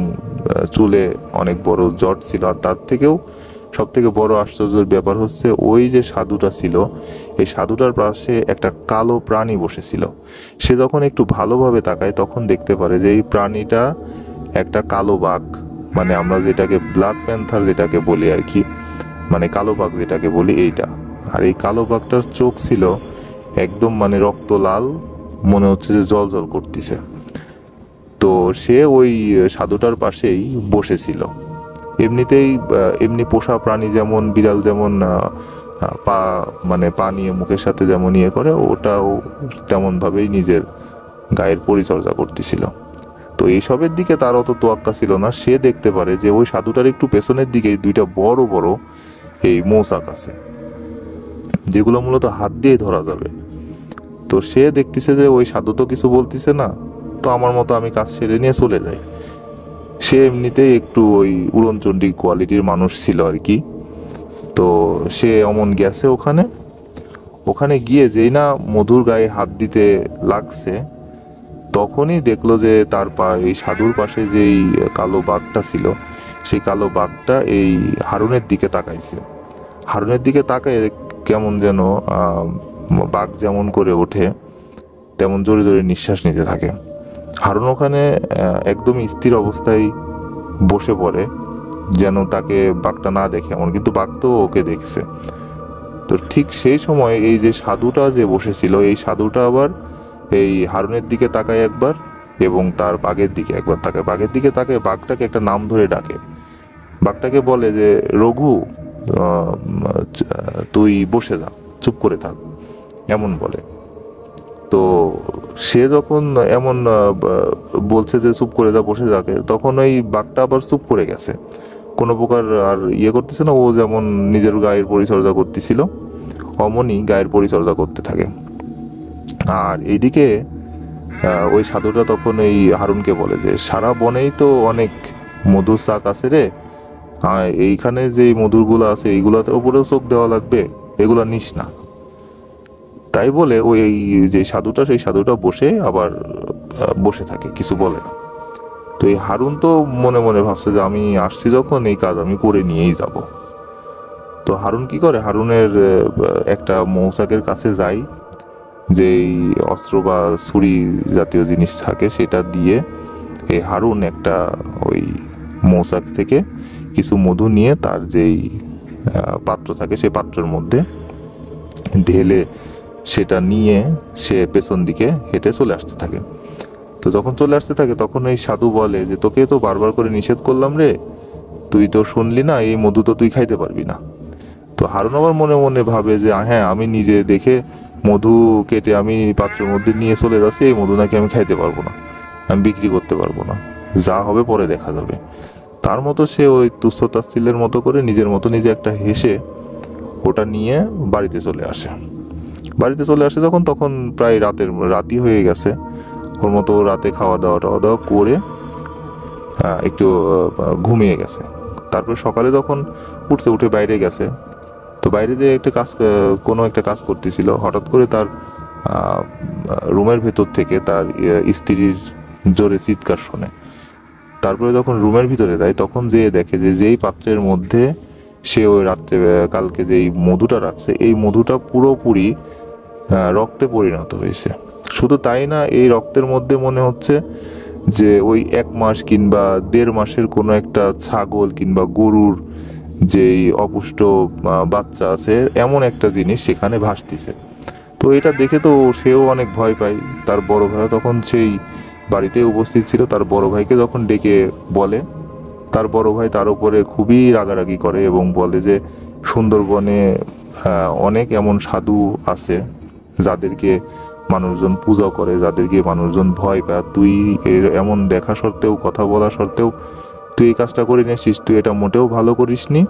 চুলে অনেক বড় জট ছিল। আর তার থেকেও সব থেকে বড় আশ্চর্যের ব্যাপার হচ্ছে ওই যে সাধুটা ছিল, এই সাধুটার পাশে একটা কালো প্রাণী বসেছিল। সে যখন একটু ভালোভাবে তাকায় তখন দেখতে পারে যে এই প্রাণীটা একটা কালো বাঘ, মানে আমরা যেটাকে ব্ল্যাক প্যান্থার যেটাকে বলি আর কি, মানে কালো বাঘ যেটাকে বলি এইটা। আর এই কালো বাঘটার চোখ ছিল একদম মানে রক্ত লাল, মনে হচ্ছে যে জল জল করতেছে। তো সে ওই সাধুটার পাশেই বসেছিল। এমনিতেই এমনি পোষা প্রাণী যেমন বিড়াল যেমন পা মানে পা নিয়ে মুখের সাথে যেমন ইয়ে করে, ওটাও তেমন ভাবেই নিজের গায়ের পরিচর্যা করতেছিল। তো এইসবের দিকে তার অত তোয়াক্কা ছিল না। সে দেখতে পারে যে ওই সাধুটার একটু পেছনের দিকে দুইটা বড় বড় এই মৌচাক আছে, যেগুলো মূলত হাত দিয়ে ধরা যাবে। তো সে দেখতেছে যে ওই সাধু তো কিছু বলতেছে না, তো আমার মতো আমি কাজ সেরে নিয়ে চলে যাই। সে এমনিতেই একটু ওই উড়নচণ্ডী কোয়ালিটির মানুষ ছিল আর কি। তো সে অমন গেছে ওখানে গিয়ে যেই না মধুর গায়ে হাত দিতে লাগছে, তখনই দেখলো যে তার এই সাধুর পাশে যেই কালো বাঘটা ছিল, সেই কালো বাঘটা এই হারুনের দিকে তাকাইছে। হারুনের দিকে তাকায় কেমন যেন বাঘ যেমন করে ওঠে তেমন জোরে জোরে নিঃশ্বাস নিতে থাকে। হারুন ওখানে একদম স্থির অবস্থায় বসে পড়ে, যেন তাকে বাঘটা না দেখে এমন, কিন্তু বাঘ তো ওকে দেখছে। তো ঠিক সেই সময় এই যে সাধুটা যে বসেছিল, এই সাধুটা আবার এই হারুনের দিকে তাকায় একবার, এবং তার বাঘের দিকে একবার তাকায়। বাঘের দিকে তাকায় বাঘটাকে একটা নাম ধরে ডাকে। বাঘটাকে বলে যে রঘু, তুই বসে যা, চুপ করে থাক, এমন বলে। তো সে যখন এমন বলছে যে চুপ করে যা, বসে যাকে, তখন ওই বাঘটা আবার চুপ করে গেছে, কোনো প্রকার আর ইয়ে করতেছে না। ও যেমন নিজের গায়ের পরিচর্যা করতেছিল অমনি গায়ের পরিচর্যা করতে থাকে। আর এইদিকে ওই সাধুটা তখন এই হারুনকে বলে যে সারা বনেই তো অনেক মধুর চাক আছে রে, এইখানে যে মধুরগুলো আছে এইগুলাতে উপরেও চোখ দেওয়া লাগবে, এগুলা নিস না। তাই বলে ওই যে সাধুটা, সেই সাধুটা বসে আবার বসে থাকে, কিছু বলে না। তো এই হারুন তো মনে মনে ভাবছে যে আমি আসছি যখন, এই কাজ আমি করে নিয়েই যাব। তো হারুন কি করে, হারুনের একটা মৌচাকের কাছে যায়, যেই অস্ত্র বা ছুরি জাতীয় জিনিস থাকে সেটা দিয়ে এই হারুন একটা ওই মৌচাক থেকে কিছু মধু নিয়ে তার যেই পাত্র থাকে সেই পাত্রের মধ্যে ঢেলে সেটা নিয়ে সে পেছন দিকে হেঁটে চলে আসতে থাকে। তো যখন চলে আসতে থাকে তখন এই সাধু বলে যে তোকে তো বারবার করে নিষেধ করলাম রে, তুই তো শুনলি না, এই মধু তো তুই খাইতে পারবি না। তো হারুন আবার মনে মনে ভাবে যে হ্যাঁ, আমি নিজে দেখে মধু কেটে আমি পাত্রের মধ্যে নিয়ে চলে যাচ্ছি, এই মধু নাকি আমি খাইতে পারবো না, আমি বিক্রি করতে পারবো না, যা হবে পরে দেখা যাবে। তার মতো সে ওই তুচ্ছতাচ্ছিল্যের মতো করে নিজের মতো নিজে একটা হেসে ওটা নিয়ে বাড়িতে চলে আসে। বাড়িতে চলে আসে যখন, তখন প্রায় রাতই হয়ে গেছে। ওর মতো রাতে খাওয়া দাওয়া করে একটু ঘুমিয়ে গেছে। তারপর সকালে যখন উঠে বাইরে গেছে, তো বাইরে যে কোনো একটা কাজ করতেছিল, হঠাৎ করে তার রুমের ভেতর থেকে তার স্ত্রীর জোরে চিৎকার শোনে। তারপরে যখন রুমের ভিতরে যায় তখন দেখে যে যেই পাত্রের মধ্যে সে ওই রাত্রে কালকে যেই মধুটা রাখছে, এই মধুটা পুরোপুরি রক্তে পরিণত হয়েছে। শুধু তাই না, এই রক্তের মধ্যে মনে হচ্ছে যে ওই 1 মাস কিংবা 1.5 মাসের কোনো একটা ছাগল কিংবা গরুর যেই অপুষ্ট বাচ্চা আছে এমন একটা জিনিস সেখানে ভাসতিছে। তো এটা দেখে তো সেও অনেক ভয় পায়। তার বড় ভাইও তখন সেই বাড়িতে উপস্থিত ছিল। তার বড় ভাইকে যখন ডেকে বলে, তার বড় ভাই তার উপরে খুবই রাগারাগি করে এবং বলে যে সুন্দরবনে অনেক এমন সাধু আছে যাদেরকে মানুষজন পূজা করে, যাদেরকে মানুষজন ভয় পায়। তুই এর এমন দেখা সত্ত্বেও, কথা বলা সত্ত্বেও তুই এই কাজটা করে নিয়েছিস, তুই এটা মোটেও ভালো করিসনি।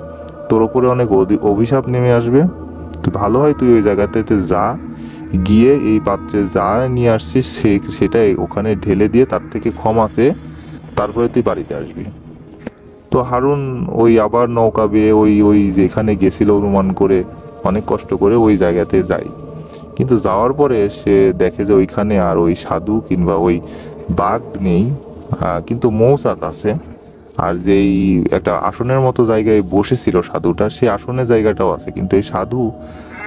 তোর উপরে অনেক অভিশাপ নেমে আসবে। তুই ভালো হয় তুই ওই জায়গাতে যা, গিয়ে এই পাত্রে যা নিয়ে আসছিস সেটাই ওখানে ঢেলে দিয়ে তার থেকে ক্ষমা চেয়ে তারপরে তুই বাড়িতে আসবি। তো হারুন ওই আবার নৌকা বেয়ে ওই ওই যেখানে গেছিল অনুমান করে অনেক কষ্ট করে ওই জায়গাতে যায়। কিন্তু যাওয়ার পরে সে দেখে যে ওইখানে আর ওই সাধু কিংবা ওই বাঘ নেই, কিন্তু মৌচাক আছে। আর যেই একটা আসনের মতো জায়গায় বসেছিল সাধুটা, সেই আসনের জায়গাটাও আছে, কিন্তু এই সাধু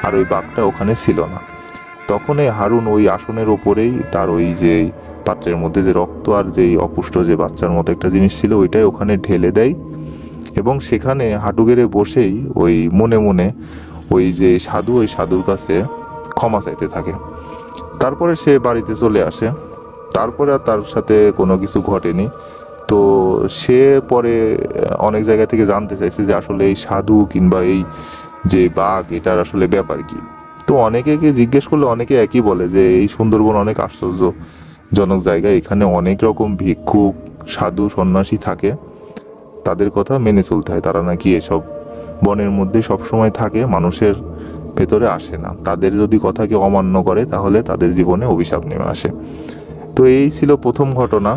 আর ওই বাঘটা ওখানে ছিল না। তখন এই হারুন ওই আসনের ওপরেই তার ওই যে পাত্রের মধ্যে যে রক্ত আর যেই অপুষ্ট যে বাচ্চার মতো একটা জিনিস ছিল ওইটাই ওখানে ঢেলে দেয় এবং সেখানে হাঁটু গেড়ে বসেই ওই মনে মনে ওই যে সাধু, ওই সাধুর কাছে ক্ষমা চাইতে থাকে। তারপরে সে বাড়িতে চলে আসে। তারপরে আর তার সাথে কোনো কিছু ঘটেনি। তো সে পরে অনেক জায়গা থেকে জানতে চাইছে যে আসলে এই সাধু কিংবা এই যে বাঘ এটার আসলে ব্যাপার কি। তো অনেকে জিজ্ঞেস করলে অনেকে একই বলে যে এই সুন্দরবন অনেক আশ্চর্যজনক জায়গা, এখানে অনেক রকম ভিক্ষুক, সাধু, সন্ন্যাসী থাকে, তাদের কথা মেনে চলতে হয়। তারা নাকি এসব বনের মধ্যে সবসময় থাকে, মানুষের ভেতরে আসে না। তাদের যদি কথা কেউ অমান্য করে তাহলে তাদের জীবনে অভিশাপ নেমে আসে। তো এই ছিল প্রথম ঘটনা।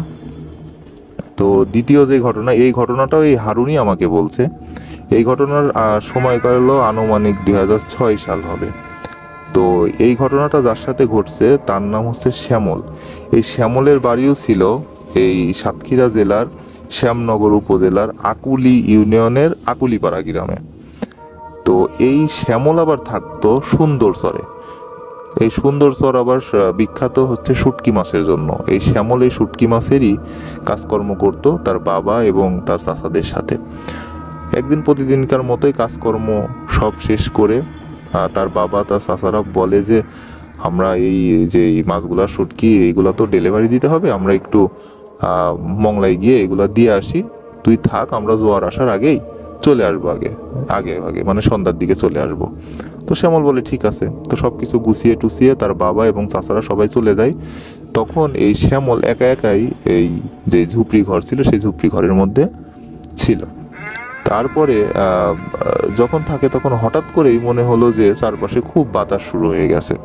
তো দ্বিতীয় যে ঘটনা, এই ঘটনাটাও এই হারুনই আমাকে বলছে। এই ঘটনার সময়কাল হলো আনুমানিক 2006 সাল হবে। তো এই ঘটনাটা যার সাথে ঘটছে তার নাম হচ্ছে শ্যামল। এই শ্যামলের বাড়িও ছিল এই সাতক্ষীরা জেলার শ্যামনগর উপজেলার আকুলি ইউনিয়নের আকুলিপাড়া গ্রামে। তো এই শ্যামল আবার থাকতো সুন্দরচরে। এই সুন্দরচর আবার বিখ্যাত হচ্ছে শুটকি মাছের জন্য। এই শ্যামল এই শুটকি মাছেরই কাজকর্ম করত তার বাবা এবং তার চাচাদের সাথে। একদিন প্রতিদিনকার মতোই কাজকর্ম সব শেষ করে তার বাবা, তার চাচারা বলে যে আমরা এই যে মাছগুলা, শুটকি, এইগুলা তো ডেলিভারি দিতে হবে, আমরা একটু মংলায় গিয়ে এগুলা দিয়ে আসি, তুই থাক, আমরা জোয়ার আসার আগেই চলে আসবো, আগে আগে আগে মানে সন্ধ্যার দিকে চলে আসবো। তো শ্যামল বলে ঠিক আছে। তো সবকিছু গুছিয়ে টুছিয়ে তার বাবা এবং চাচারা সবাই চলে যায়। তখন এই শ্যামল একা একাই এই যে ঝুপড়ি ঘর ছিল সেই ঝুপড়ি ঘরের মধ্যে ছিল। তারপরে যখন থাকে তখন হঠাৎ করেই মনে হলো যে চারপাশে খুব বাতাস শুরু হয়ে গেছে।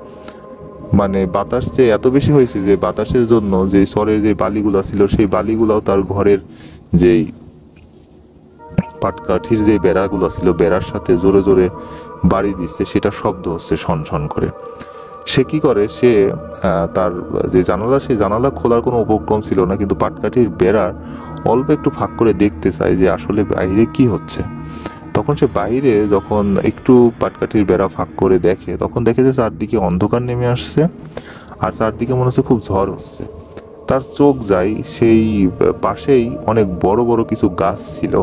মানে বাতাস যে এত বেশি হয়েছে যে বাতাসের জন্য যে চরের যে বালিগুলা ছিল সেই বালিগুলাও তার ঘরের যেই পাটকাঠির যে বেড়াগুলো ছিল বেড়ার সাথে জোরে জোরে বাড়ি দিচ্ছে, সেটা শব্দ হচ্ছে শন শন করে। সে কি করে, সে তার যে জানালা, সেই জানালা খোলার কোনো উপক্রম ছিল না, কিন্তু পাটকাঠির বেড়ার অল্প একটু ফাঁক করে দেখতে চায় যে আসলে বাইরে কি হচ্ছে। তখন সে বাইরে যখন একটু পাটকাঠির বেড়া ফাঁক করে দেখে, তখন দেখে যে চারদিকে অন্ধকার নেমে আসছে আর চারদিকে মনে হচ্ছে খুব ঝড় হচ্ছে। তার চোখ যায় সেই পাশেই অনেক বড় বড় কিছু গাছ ছিল,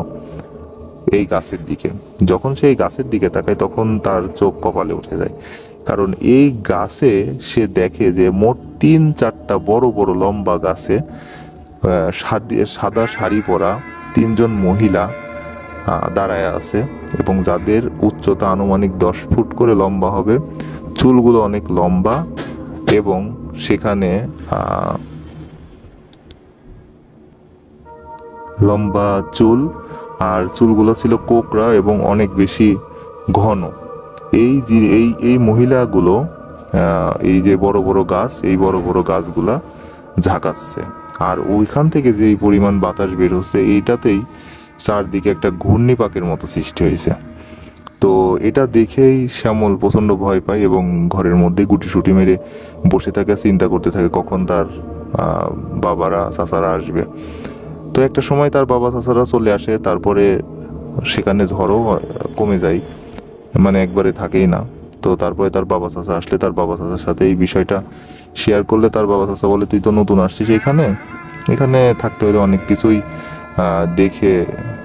এই গাছের দিকে। যখন সেই গাছের দিকে তাকায় তখন তার চোখ কপালে উঠে যায়, কারণ এই গাছে সে দেখে যে মোট 3-4টা বড় বড় লম্বা গাছে সাদা শাড়ি পরা 3জন মহিলা দাঁড়ায় আছে এবং যাদের উচ্চতা আনুমানিক 10 ফুট করে লম্বা হবে, চুলগুলো অনেক লম্বা এবং সেখানে লম্বা চুল, আর চুলগুলো ছিল কোকড়া এবং অনেক বেশি ঘন। এই মহিলাগুলো এই যে বড় বড় গাছ, এই বড় বড় গাছগুলা ঝাঁকাচ্ছে, আর ওইখান থেকে যে পরিমাণ বাতাস বের হচ্ছে এইটাতেই চারদিকে একটা ঘূর্ণিপাকের মতো সৃষ্টি হয়েছে। তো এটা দেখেই শ্যামল প্রচন্ড ভয় পায় এবং ঘরের মধ্যে গুটিসুটি মেরে বসে থাকে, চিন্তা করতে থাকে কখন তার বাবারা, চাচারা আসবে। তো একটা সময় তার বাবা চাচারা চলে আসে, তারপরে সেখানে ঝড়ও কমে যায়, মানে একবারে থাকেই না। তো তারপরে তার বাবা চাচা আসলে তার বাবা চাচার সাথে এই বিষয়টা শেয়ার করলে তার বাবা চাচা বলে, তুই তো নতুন আসছিস এখানে থাকতে হলে অনেক কিছুই দেখে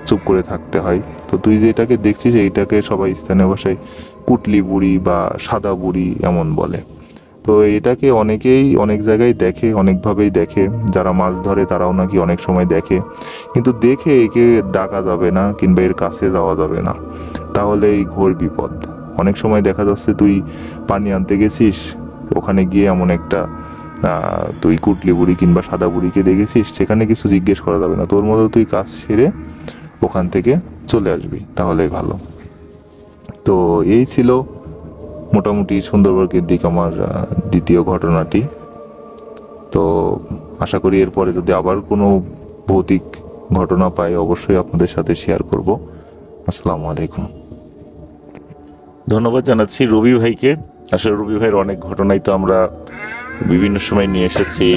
চুপ করে থাকতে হয়। তো তুই যেটাকে দেখছিস এইটাকে সবাই স্থানীয় ভাষায় কুটলি বুড়ি বা সাদা বুড়ি এমন বলে। তো এটাকে অনেকেই অনেক জায়গায় দেখে, অনেকভাবেই দেখে, যারা মাছ ধরে তারাও নাকি অনেক সময় দেখে, কিন্তু দেখে একে ডাকা যাবে না কিংবা এর কাছে যাওয়া যাবে না, তাহলে এই ঘোর বিপদ। অনেক সময় দেখা যাচ্ছে তুই পানি আনতে গেছিস, ওখানে গিয়ে এমন একটা তুই কুটলি বুড়ি কিংবা সাদা বুড়িকে দেখেছিস, সেখানে কিছু জিজ্ঞেস করা যাবে না, তোর মতো তুই কাজ সেরে ওখান থেকে চলে আসবি, তাহলেই ভালো। তো এই ছিল মোটামুটি সুন্দরবনের দিক আমার দ্বিতীয় ঘটনাটি। তো আশা করি এরপরে যদি আবার কোনো ভৌতিক ঘটনা পাই অবশ্যই আপনাদের সাথে শেয়ার করব। আসসালামু আলাইকুম। ধন্যবাদ জানাচ্ছি রবি ভাইকে। আসলে রবি ভাইয়ের অনেক ঘটনাই তো আমরা বিভিন্ন সময় নিয়ে এসেছি।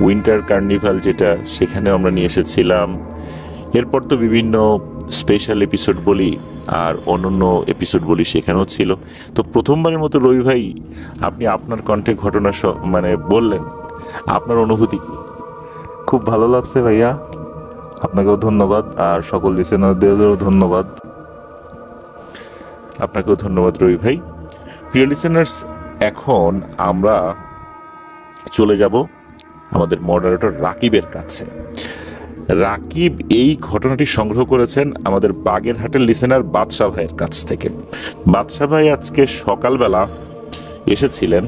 উইন্টার কার্নিভাল যেটা, সেখানেও আমরা নিয়ে এসেছিলাম। এরপর তো বিভিন্ন স্পেশাল এপিসোড বলি আর অন্যান্য এপিসোড বলি, সেখানেও ছিল। তো প্রথমবারের মতো রবি ভাই আপনি আপনার কণ্ঠে ঘটনা মানে বললেন, আপনার অনুভূতি কি? খুব ভালো লাগছে ভাইয়া, আপনাকেও ধন্যবাদ, আর সকল লিসেনারদেরও ধন্যবাদ। আপনাকেও ধন্যবাদ রবি ভাই। প্রিয় লিসেনার্স, এখন আমরা চলে যাব আমাদের মডারেটর রাকিবের কাছে। রাকিব এই ঘটনাটি সংগ্রহ করেছেন আমাদের বাগেরহাটের লিসেনার বাদশা ভাইয়ের কাছ থেকে। বাদশা ভাই আজকে সকালবেলা এসেছিলেন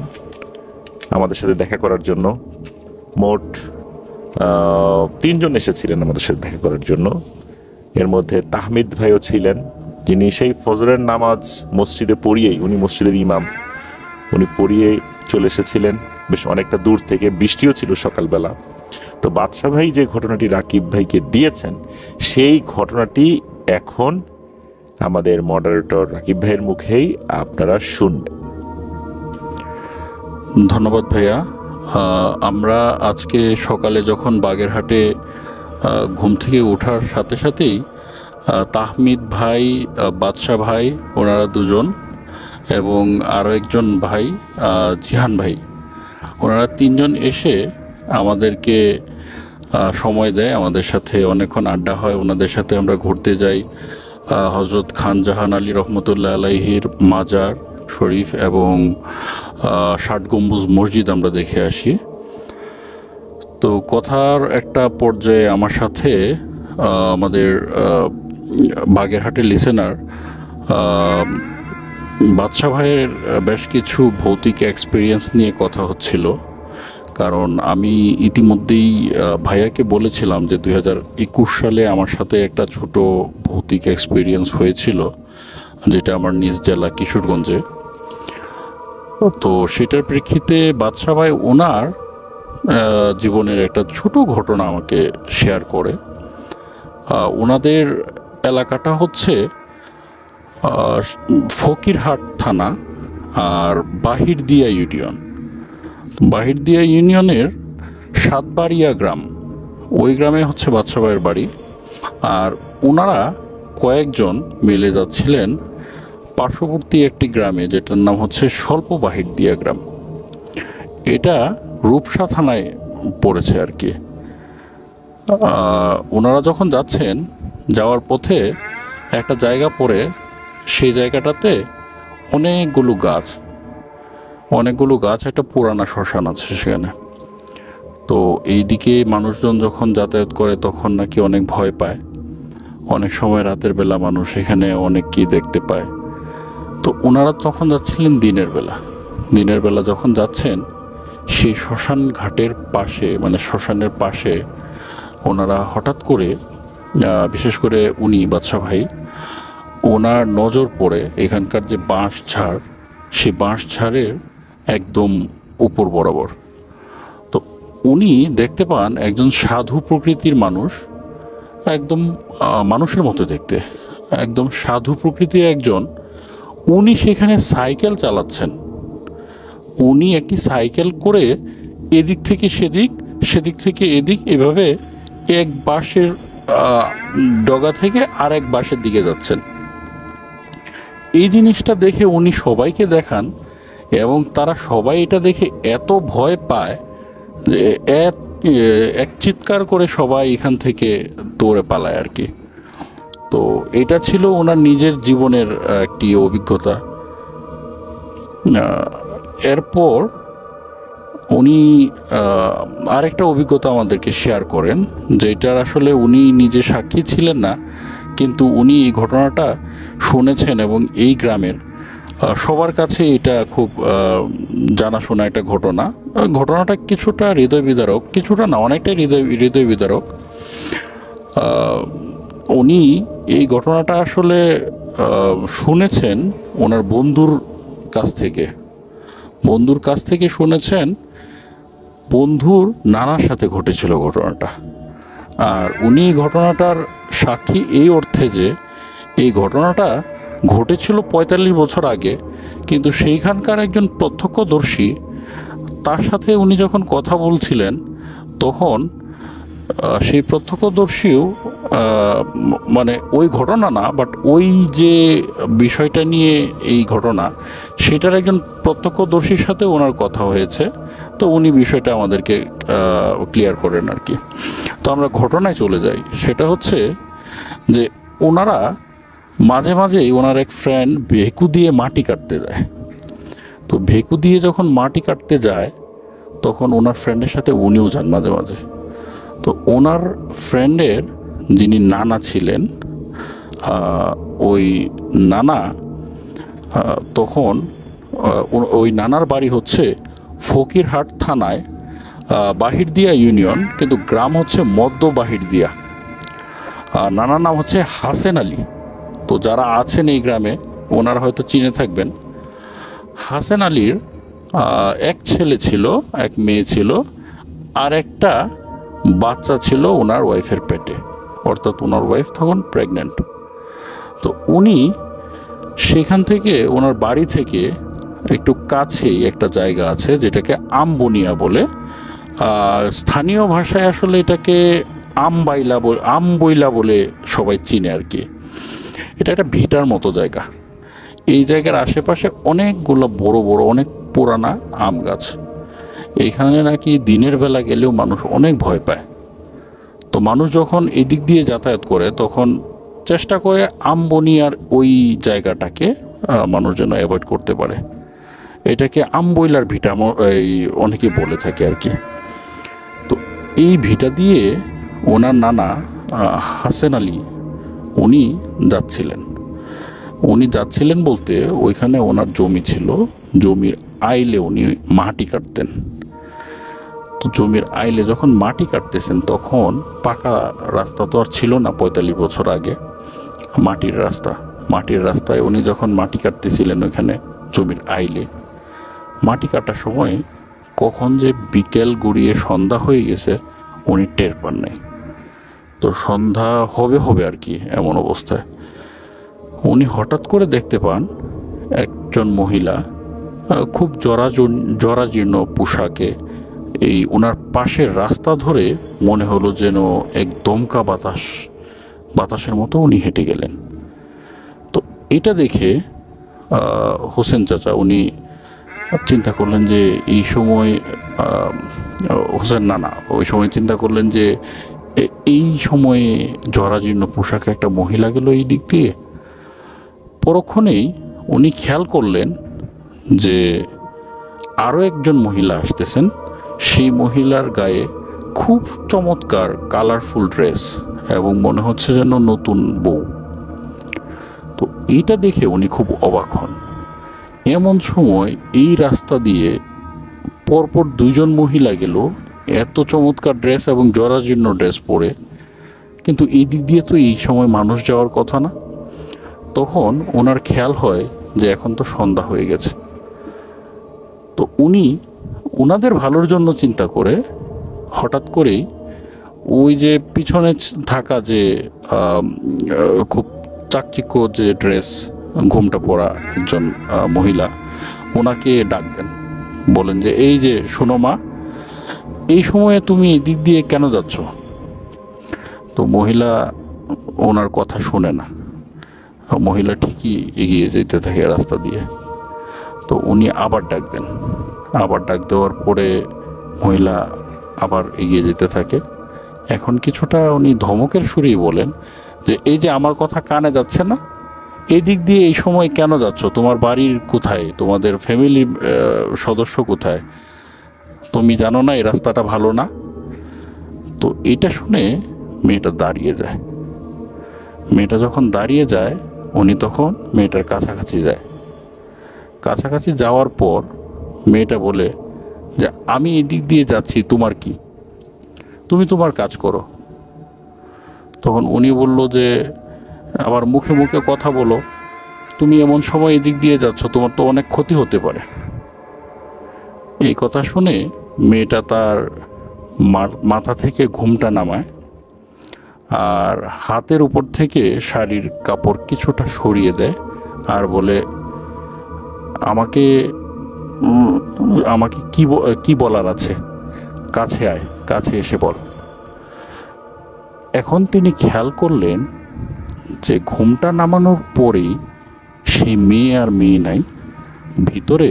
আমাদের সাথে দেখা করার জন্য। মোট 3 জন এসেছিলেন আমাদের সাথে দেখা করার জন্য। এর মধ্যে তাহমিদ ভাইও ছিলেন, যিনি সেই ফজরের নামাজ মসজিদে পড়িয়েই, উনি মসজিদের ইমাম, উনি পড়িয়ে চলে এসেছিলেন বেশ অনেকটা দূর থেকে, বৃষ্টিও ছিল সকালবেলা। তো বাদশা ভাই যে ঘটনাটি রাকিব ভাইকে দিয়েছেন, সেই ঘটনাটি এখন আমাদের মডারেটর রাকিব ভাইয়ের মুখেই আপনারা শুনবেন। ধন্যবাদ ভাইয়া। আমরা আজকে সকালে যখন বাগেরহাটে ঘুম থেকে ওঠার সাথে সাথেই তাহমিদ ভাই, বাদশা ভাই, ওনারা দুজন, এবং আরও একজন ভাই জিহান ভাই, ওনারা 3 জন এসে আমাদেরকে সময় দেয়, আমাদের সাথে অনেকক্ষণ আড্ডা হয়, ওনাদের সাথে আমরা ঘুরতে যাই। হজরত খান জাহান আলী রহমতুল্লাহ আলাইহির মাজার শরীফ এবং 60 গম্বুজ মসজিদ আমরা দেখে আসি। তো কথার একটা পর্যায়ে আমার সাথে আমাদের বাগেরহাটের লিসেনার বাদশা ভাইয়ের বেশ কিছু ভৌতিক এক্সপিরিয়েন্স নিয়ে কথা হচ্ছিল। কারণ আমি ইতিমধ্যেই ভাইয়াকে বলেছিলাম যে 2021 সালে আমার সাথে একটা ছোট ভৌতিক এক্সপিরিয়েন্স হয়েছিল, যেটা আমার নিজ জেলা কিশোরগঞ্জে। তো সেটার প্রেক্ষিতে বাদশা ভাই ওনার জীবনের একটা ছোট ঘটনা আমাকে শেয়ার করে। ওনাদের এলাকাটা হচ্ছে ফকিরহাট থানা আর বাহিরদিয়া ইউনিয়ন। বাহিরদিয়া ইউনিয়নের সাতবাড়িয়া গ্রাম, ওই গ্রামে হচ্ছে বাদশা ভাইয়ের বাড়ি। আর ওনারা কয়েকজন মিলে যাচ্ছিলেন পার্শ্ববর্তী একটি গ্রামে, যেটার নাম হচ্ছে স্বল্প বাহিরদিয়া গ্রাম। এটা রূপসা থানায় পড়েছে আর কি। ওনারা যখন যাচ্ছেন, যাওয়ার পথে একটা জায়গা পড়ে, সেই জায়গাটাতে অনেকগুলো গাছ, একটা পুরানা শ্মশান আছে সেখানে। তো এইদিকে মানুষজন যখন যাতায়াত করে তখন নাকি অনেক ভয় পায়। অনেক সময় রাতের বেলা মানুষ এখানে অনেক কি দেখতে পায়। তো ওনারা তখন যাচ্ছিলেন দিনের বেলা যখন যাচ্ছেন, সেই শ্মশান ঘাটের পাশে, মানে শ্মশানের পাশে, ওনারা হঠাৎ করে, বিশেষ করে উনি বাদশা ভাই, ওনার নজর পড়ে এখানকার যে বাঁশ ঝাড়, সেই বাঁশ ঝাড়ের একদম উপর বরাবর। তো উনি দেখতে পান একজন সাধু প্রকৃতির মানুষ, একদম মানুষের মতো দেখতে, একদম সাধু প্রকৃতির একজন। উনি সেখানে সাইকেল চালাচ্ছেন। উনি একটি সাইকেল করে এদিক থেকে সেদিক, সেদিক থেকে এদিক, এভাবে এক বাঁশের ডগা থেকে আরেক বাঁশের দিকে যাচ্ছেন। এই জিনিসটা দেখে উনি সবাইকে দেখান এবং তারা সবাই এটা দেখে এত ভয় পায় যে এক চিৎকার করে সবাই এখান থেকে দৌড়ে পালায় আর কি। তো এটা ছিল ওনার নিজের জীবনের একটি অভিজ্ঞতা। এরপর উনি আরেকটা অভিজ্ঞতা আমাদেরকে শেয়ার করেন, যেটার আসলে উনি নিজে সাক্ষী ছিলেন না, কিন্তু উনি এই ঘটনাটা শুনেছেন এবং এই গ্রামের সবার কাছে এটা খুব জানাশোনা একটা ঘটনা। ঘটনাটা কিছুটা হৃদয় বিদারক, কিছুটা না, অনেকটাই হৃদয় বিদারক। উনি এই ঘটনাটা আসলে শুনেছেন ওনার বন্ধুর কাছ থেকে শুনেছেন। বন্ধুর নানার সাথে ঘটেছিল ঘটনাটা। আর উনি ঘটনাটার সাক্ষী এই অর্থে যে এই ঘটনাটা ঘটেছিল ৪৫ বছর আগে, কিন্তু সেইখানকার একজন প্রত্যক্ষদর্শী, তার সাথে উনি যখন কথা বলছিলেন তখন সেই প্রত্যক্ষদর্শীও মানে ওই ঘটনা না, বাট ওই যে বিষয়টা নিয়ে এই ঘটনা, সেটার একজন প্রত্যক্ষদর্শীর সাথে ওনার কথা হয়েছে। তো উনি বিষয়টা আমাদেরকে ক্লিয়ার করেন আর কি। তো আমরা ঘটনায় চলে যাই। সেটা হচ্ছে যে ওনারা মাঝে মাঝেই ওনার এক ফ্রেন্ড ভেকু দিয়ে মাটি কাটতে যায়। তো ভেকু দিয়ে যখন মাটি কাটতে যায় তখন ওনার ফ্রেন্ডের সাথে উনিও যান মাঝে মাঝে। তো ওনার ফ্রেন্ডের যিনি নানা ছিলেন, ওই নানা তখন ওই নানার বাড়ি হচ্ছে ফকিরহাট থানায় বাহিরদিয়া ইউনিয়ন, কিন্তু গ্রাম হচ্ছে মধ্য বাহিরদিয়া। নানার নাম হচ্ছে হাসেন আলী। তো যারা আছেন এই গ্রামে ওনারা হয়তো চিনে থাকবেন। হাসেন আলীর এক ছেলে ছিল, এক মেয়ে ছিল, আর একটা বাচ্চা ছিল ওনার ওয়াইফের পেটে, অর্থাৎ ওনার ওয়াইফ তখন প্রেগনেন্ট। তো উনি সেখান থেকে ওনার বাড়ি থেকে একটু কাছেই একটা জায়গা আছে যেটাকে আমবনিয়া বলে, স্থানীয় ভাষায় আসলে এটাকে আমবইলা বলে সবাই চিনে আর কি। এটা একটা ভিটার মতো জায়গা। এই জায়গার আশেপাশে অনেকগুলো বড় বড় অনেক পুরানা আম গাছ। এইখানে নাকি দিনের বেলা গেলেও মানুষ অনেক ভয় পায়। তো মানুষ যখন এদিক দিয়ে যাতায়াত করে তখন চেষ্টা করে আমবনিয়ার ওই জায়গাটাকে মানুষ যেন অ্যাভয়েড করতে পারে। এটাকে আমবইলার ভিটা অনেকে বলে থাকে আর কি। তো এই ভিটা দিয়ে ওনার নানা হাসেন আলী উনি যাচ্ছিলেন বলতে ওইখানে ওনার জমি ছিল, জমির আইলে উনি মাটি কাটতেন। তো জমির আইলে যখন মাটি কাটতেছেন তখন পাকা রাস্তা তো আর ছিল না ৪৫ বছর আগে, মাটির রাস্তায় উনি যখন মাটি কাটতেছিলেন ওইখানে জমির আইলে, মাটি কাটার সময় কখন যে বিকেল গড়িয়ে সন্ধ্যা হয়ে গেছে উনি টের পান নাই। তো সন্ধ্যা হবে আর কি, এমন অবস্থায় উনি হঠাৎ করে দেখতে পান একজন মহিলা খুব জরাজীর্ণ পোশাকে এই ওনার পাশের রাস্তা ধরে মনে হলো যেন এক দমকা বাতাসের মতো উনি হেঁটে গেলেন। তো এটা দেখে হোসেন চাচা উনি চিন্তা করলেন যে এই সময় হোসেন নানা ওই সময় চিন্তা করলেন যে এই সময়ে জরাজীর্ণ পোশাকে একটা মহিলা গেল এই দিক দিয়ে। পরক্ষণেই উনি খেয়াল করলেন যে আরও একজন মহিলা আসতেছেন। সেই মহিলার গায়ে খুব চমৎকার কালারফুল ড্রেস এবং মনে হচ্ছে যেন নতুন বউ। তো এইটা দেখে উনি খুব অবাক হন। এমন সময় এই রাস্তা দিয়ে পরপর দুইজন মহিলা গেল, এত চমৎকার ড্রেস এবং জরাজীর্ণ ড্রেস পরে, কিন্তু এই দিক দিয়ে তো এই সময় মানুষ যাওয়ার কথা না। তখন ওনার খেয়াল হয় যে এখন তো সন্ধ্যা হয়ে গেছে। তো উনি ওনাদের ভালোর জন্য চিন্তা করে হঠাৎ করেই ওই যে পিছনে থাকা যে খুব চাকচিক্য যে ড্রেস, ঘুমটা পরা একজন মহিলা, ওনাকে ডাক দেন, বলেন যে এই যে শোনো মা, এই সময়ে তুমি এই দিক দিয়ে কেন যাচ্ছ? তো মহিলা ওনার কথা শুনে না, মহিলা ঠিকই এগিয়ে যেতে থাকে রাস্তা দিয়ে। তো উনি আবার ডাক দেন, আবার ডাক দেওয়ার পরে মহিলা আবার এগিয়ে যেতে থাকে। এখন কিছুটা উনি ধমকের সুরেই বলেন যে এই যে আমার কথা কানে যাচ্ছে না, এই দিক দিয়ে এই সময় কেন যাচ্ছ, তোমার বাড়ির কোথায়, তোমাদের ফ্যামিলি সদস্য কোথায়, তুমি জানো না এই রাস্তাটা ভালো না? তো এটা শুনে মেয়েটা দাঁড়িয়ে যায়। মেয়েটা যখন দাঁড়িয়ে যায় উনি তখন মেয়েটার কাছাকাছি যায়। কাছাকাছি যাওয়ার পর মেয়েটা বলে যে আমি এদিক দিয়ে যাচ্ছি, তোমার কি, তুমি তোমার কাজ করো। তখন উনি বলল যে আবার মুখে মুখে কথা বলো, তুমি এমন সময় এদিক দিয়ে যাচ্ছ, তোমার তো অনেক ক্ষতি হতে পারে। এই কথা শুনে মেয়েটা তার মাথা থেকে ঘুমটা নামায় আর হাতের উপর থেকে শাড়ির কাপড় কিছুটা সরিয়ে দেয় আর বলে আমাকে আমাকে কি বলার আছে, কাছে আয়, কাছে এসে বল। এখন তিনি খেয়াল করলেন যে ঘুমটা নামানোর পরেই সেই মেয়ে আর মেয়ে নাই, ভিতরে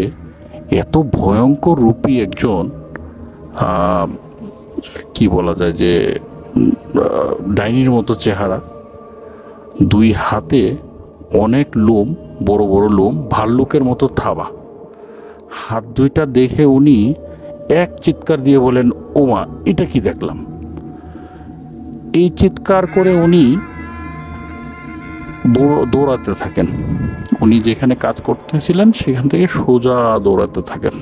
এত ভয়ঙ্কর রূপী একজন কি বলা যায় যে ডাইনির মতো চেহারা, দুই হাতে অনেক লোম, বড় বড় লোম, ভাল্লুকের মতো থাবা। হাত দুইটা দেখে উনি এক চিৎকার দিয়ে বলেন, ওমা, এটা কি দেখলাম। এই চিৎকার করে উনি দৌড়াতে থাকেন। উনি যেখানে কাজ করতেছিলেন সেখান থেকে সোজা দৌড়াতে থাকেন,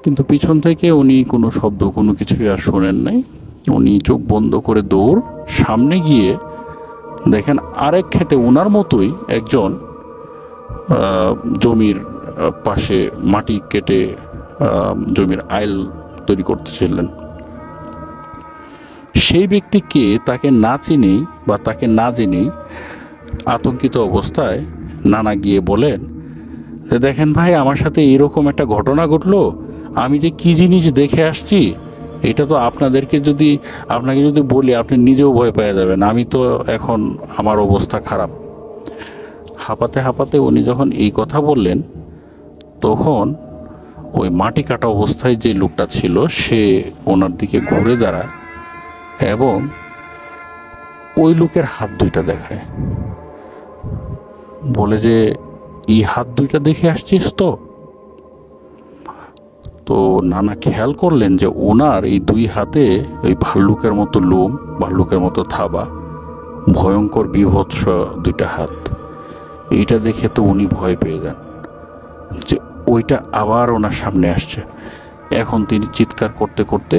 কিন্তু পিছন থেকে উনি কোনো শব্দ, কোনো কিছুই আর শোনেন নাই। উনি চোখ বন্ধ করে দৌড়, সামনে গিয়ে দেখেন আরেক ক্ষেতে ওনার মতোই একজন জমির পাশে মাটি কেটে জমির আইল তৈরি করতেছিলেন। সেই ব্যক্তিকে তাকে না চিনেই বা তাকে না জেনেই আতঙ্কিত অবস্থায় নানা গিয়ে বলেন যে দেখেন ভাই, আমার সাথে এরকম একটা ঘটনা ঘটলো, আমি যে কি জিনিস দেখে আসছি এটা তো আপনাকে যদি বলি আপনি নিজেও ভয় পেয়ে যাবেন। আমি তো এখন আমার অবস্থা খারাপ। হাঁপাতে হাঁপাতে উনি যখন এই কথা বললেন তখন ওই মাটি কাটা অবস্থায় যে লোকটা ছিল সে ওনার দিকে ঘুরে দাঁড়ায় এবং ওই লোকের হাত দুইটা দেখায়, বলে যে এই হাত দুইটা দেখে আসছিস তো? তো নানা খেয়াল করলেন যে ওনার এই দুই হাতে ওই ভাল্লুকের মতো লোম, ভাল্লুকের মতো থাবা, ভয়ঙ্কর বিভৎস দুইটা হাত। এইটা দেখে তো উনি ভয় পেয়ে যান যে ওইটা আবার ওনার সামনে আসছে। এখন তিনি চিৎকার করতে করতে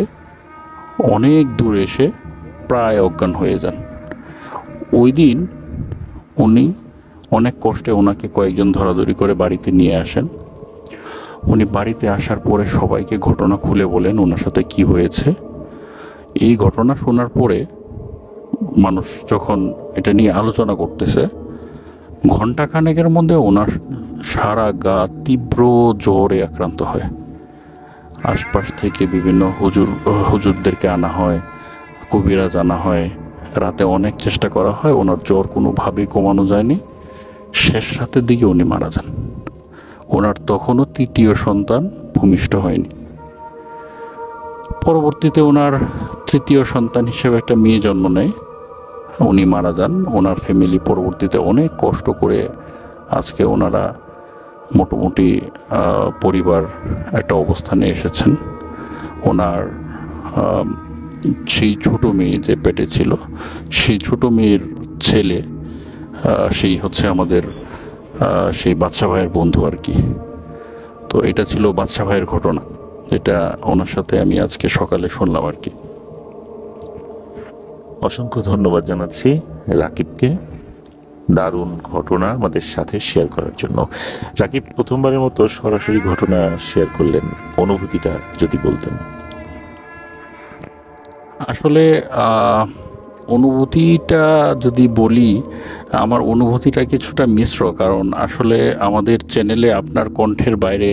অনেক দূর এসে প্রায় অজ্ঞান হয়ে যান। ওই দিন উনি অনেক কষ্টে ওনাকে কয়েকজন ধরাধরি করে বাড়িতে নিয়ে আসেন। উনি বাড়িতে আসার পরে সবাইকে ঘটনা খুলে বলেন ওনার সাথে কি হয়েছে। এই ঘটনা শোনার পরে মানুষ যখন এটা নিয়ে আলোচনা করতেছে, ঘণ্টাখানেকের মধ্যে ওনার সারা গা তীব্র জ্বরে আক্রান্ত হয়। আশপাশ থেকে বিভিন্ন হুজুরদেরকে আনা হয়, কবিরাজ আনা হয়, রাতে অনেক চেষ্টা করা হয়, ওনার জ্বর কোনোভাবেই কমানো যায়নি। শেষ রাতের দিকে উনি মারা যান। ওনার তখনও তৃতীয় সন্তান ভূমিষ্ঠ হয়নি। পরবর্তীতে ওনার তৃতীয় সন্তান হিসেবে একটা মেয়ে জন্ম নেয়, উনি মারা যান। ওনার ফ্যামিলি পরবর্তীতে অনেক কষ্ট করে আজকে ওনারা মোটামুটি পরিবার একটা অবস্থানে এসেছেন। ওনার সেই ছোট মেয়ে যে পেটে ছিল, সেই ছোট মেয়ের ছেলে সেই হচ্ছে আমাদের সেই বাদশা ভাইয়ের বন্ধু আর কি। তো এটা ছিল বাদশা ভাইয়ের ঘটনা, যেটা ওনার সাথে আমি আজকে সকালে শুনলাম আর কি। অসংখ্য ধন্যবাদ জানাচ্ছি রাকিবকে দারুণ ঘটনা আমাদের সাথে শেয়ার করার জন্য। রাকিব প্রথমবারের মতো সরাসরি ঘটনা শেয়ার করলেন, অনুভূতিটা যদি বলতেন। আসলে অনুভূতিটা যদি বলি, আমার অনুভূতিটা কিছুটা মিশ্র, কারণ আসলে আমাদের চ্যানেলে আপনার কণ্ঠের বাইরে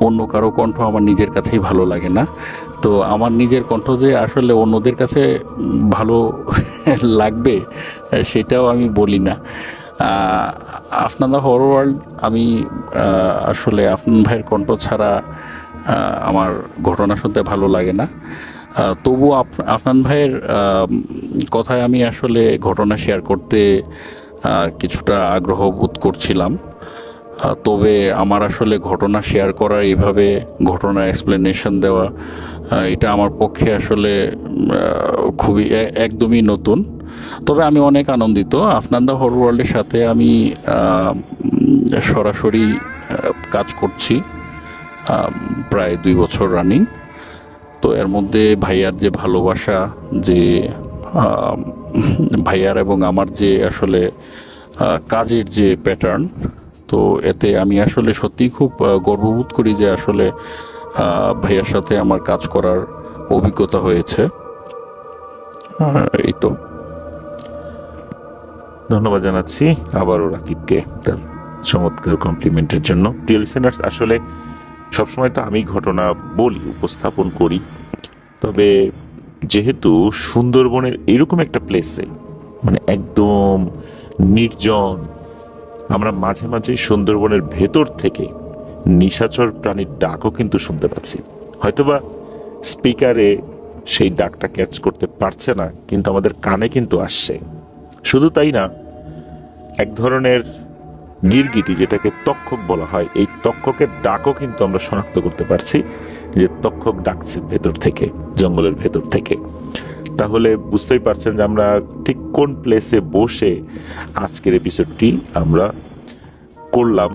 অন্য কারো কণ্ঠ আমার নিজের কাছেই ভালো লাগে না। তো আমার নিজের কণ্ঠ যে আসলে অন্যদের কাছে ভালো লাগবে সেটাও আমি বলি না। আফনান দ্য হরর ওয়ার্ল্ড আমি আসলে আফনান ভাইয়ের কণ্ঠ ছাড়া আমার ঘটনা শুনতে ভালো লাগে না। তবু আফনান ভাইয়ের কথায় আমি আসলে ঘটনা শেয়ার করতে কিছুটা আগ্রহ বোধ করছিলাম। তবে আমার আসলে ঘটনা শেয়ার করা, এইভাবে ঘটনার এক্সপ্লেনেশন দেওয়া, এটা আমার পক্ষে আসলে খুবই একদমই নতুন। তবে আমি অনেক আনন্দিত আফনান দা হরর ওয়ার্ল্ডের সাথে আমি সরাসরি কাজ করছি প্রায় 2 বছর রানিং। তো এর মধ্যে ভাইয়ার যে ভালোবাসা, যে ভাইয়ার এবং আমার যে আসলে কাজের যে প্যাটার্ন, তো এতে আমি আসলে সত্যিই খুব গর্ববোধ করি যে আসলে ভাইয়ার সাথে আমার কাজ করার অভিজ্ঞতা হয়েছে। এই তো। ধন্যবাদ জানাচ্ছি আবারও রাকিবকে তার চমৎকার কমপ্লিমেন্টের জন্য। প্রিয় লিসেনার্স, আসলে সবসময় তো আমি ঘটনা বলি, উপস্থাপন করি, তবে যেহেতু সুন্দরবনের এরকম একটা প্লেসে, মানে একদম নির্জন, আমরা মাঝে মাঝে সুন্দরবনের ভেতর থেকে নিশাচর প্রাণীর ডাকও কিন্তু শুনতে পাচ্ছি। হয়তোবা স্পিকারে সেই ডাকটা ক্যাচ করতে পারছে না, কিন্তু আমাদের কানে কিন্তু আসছে। শুধু তাই না, এক ধরনের গিরগিটি, যেটাকে তক্ষক বলা হয়, এই তক্ষকের ডাকও কিন্তু আমরা শনাক্ত করতে পারছি যে তক্ষক ডাকছে ভেতর থেকে, জঙ্গলের ভেতর থেকে। তাহলে বুঝতেই পারছেন যে আমরা ঠিক কোন প্লেসে বসে আজকের এপিসোডটি আমরা করলাম।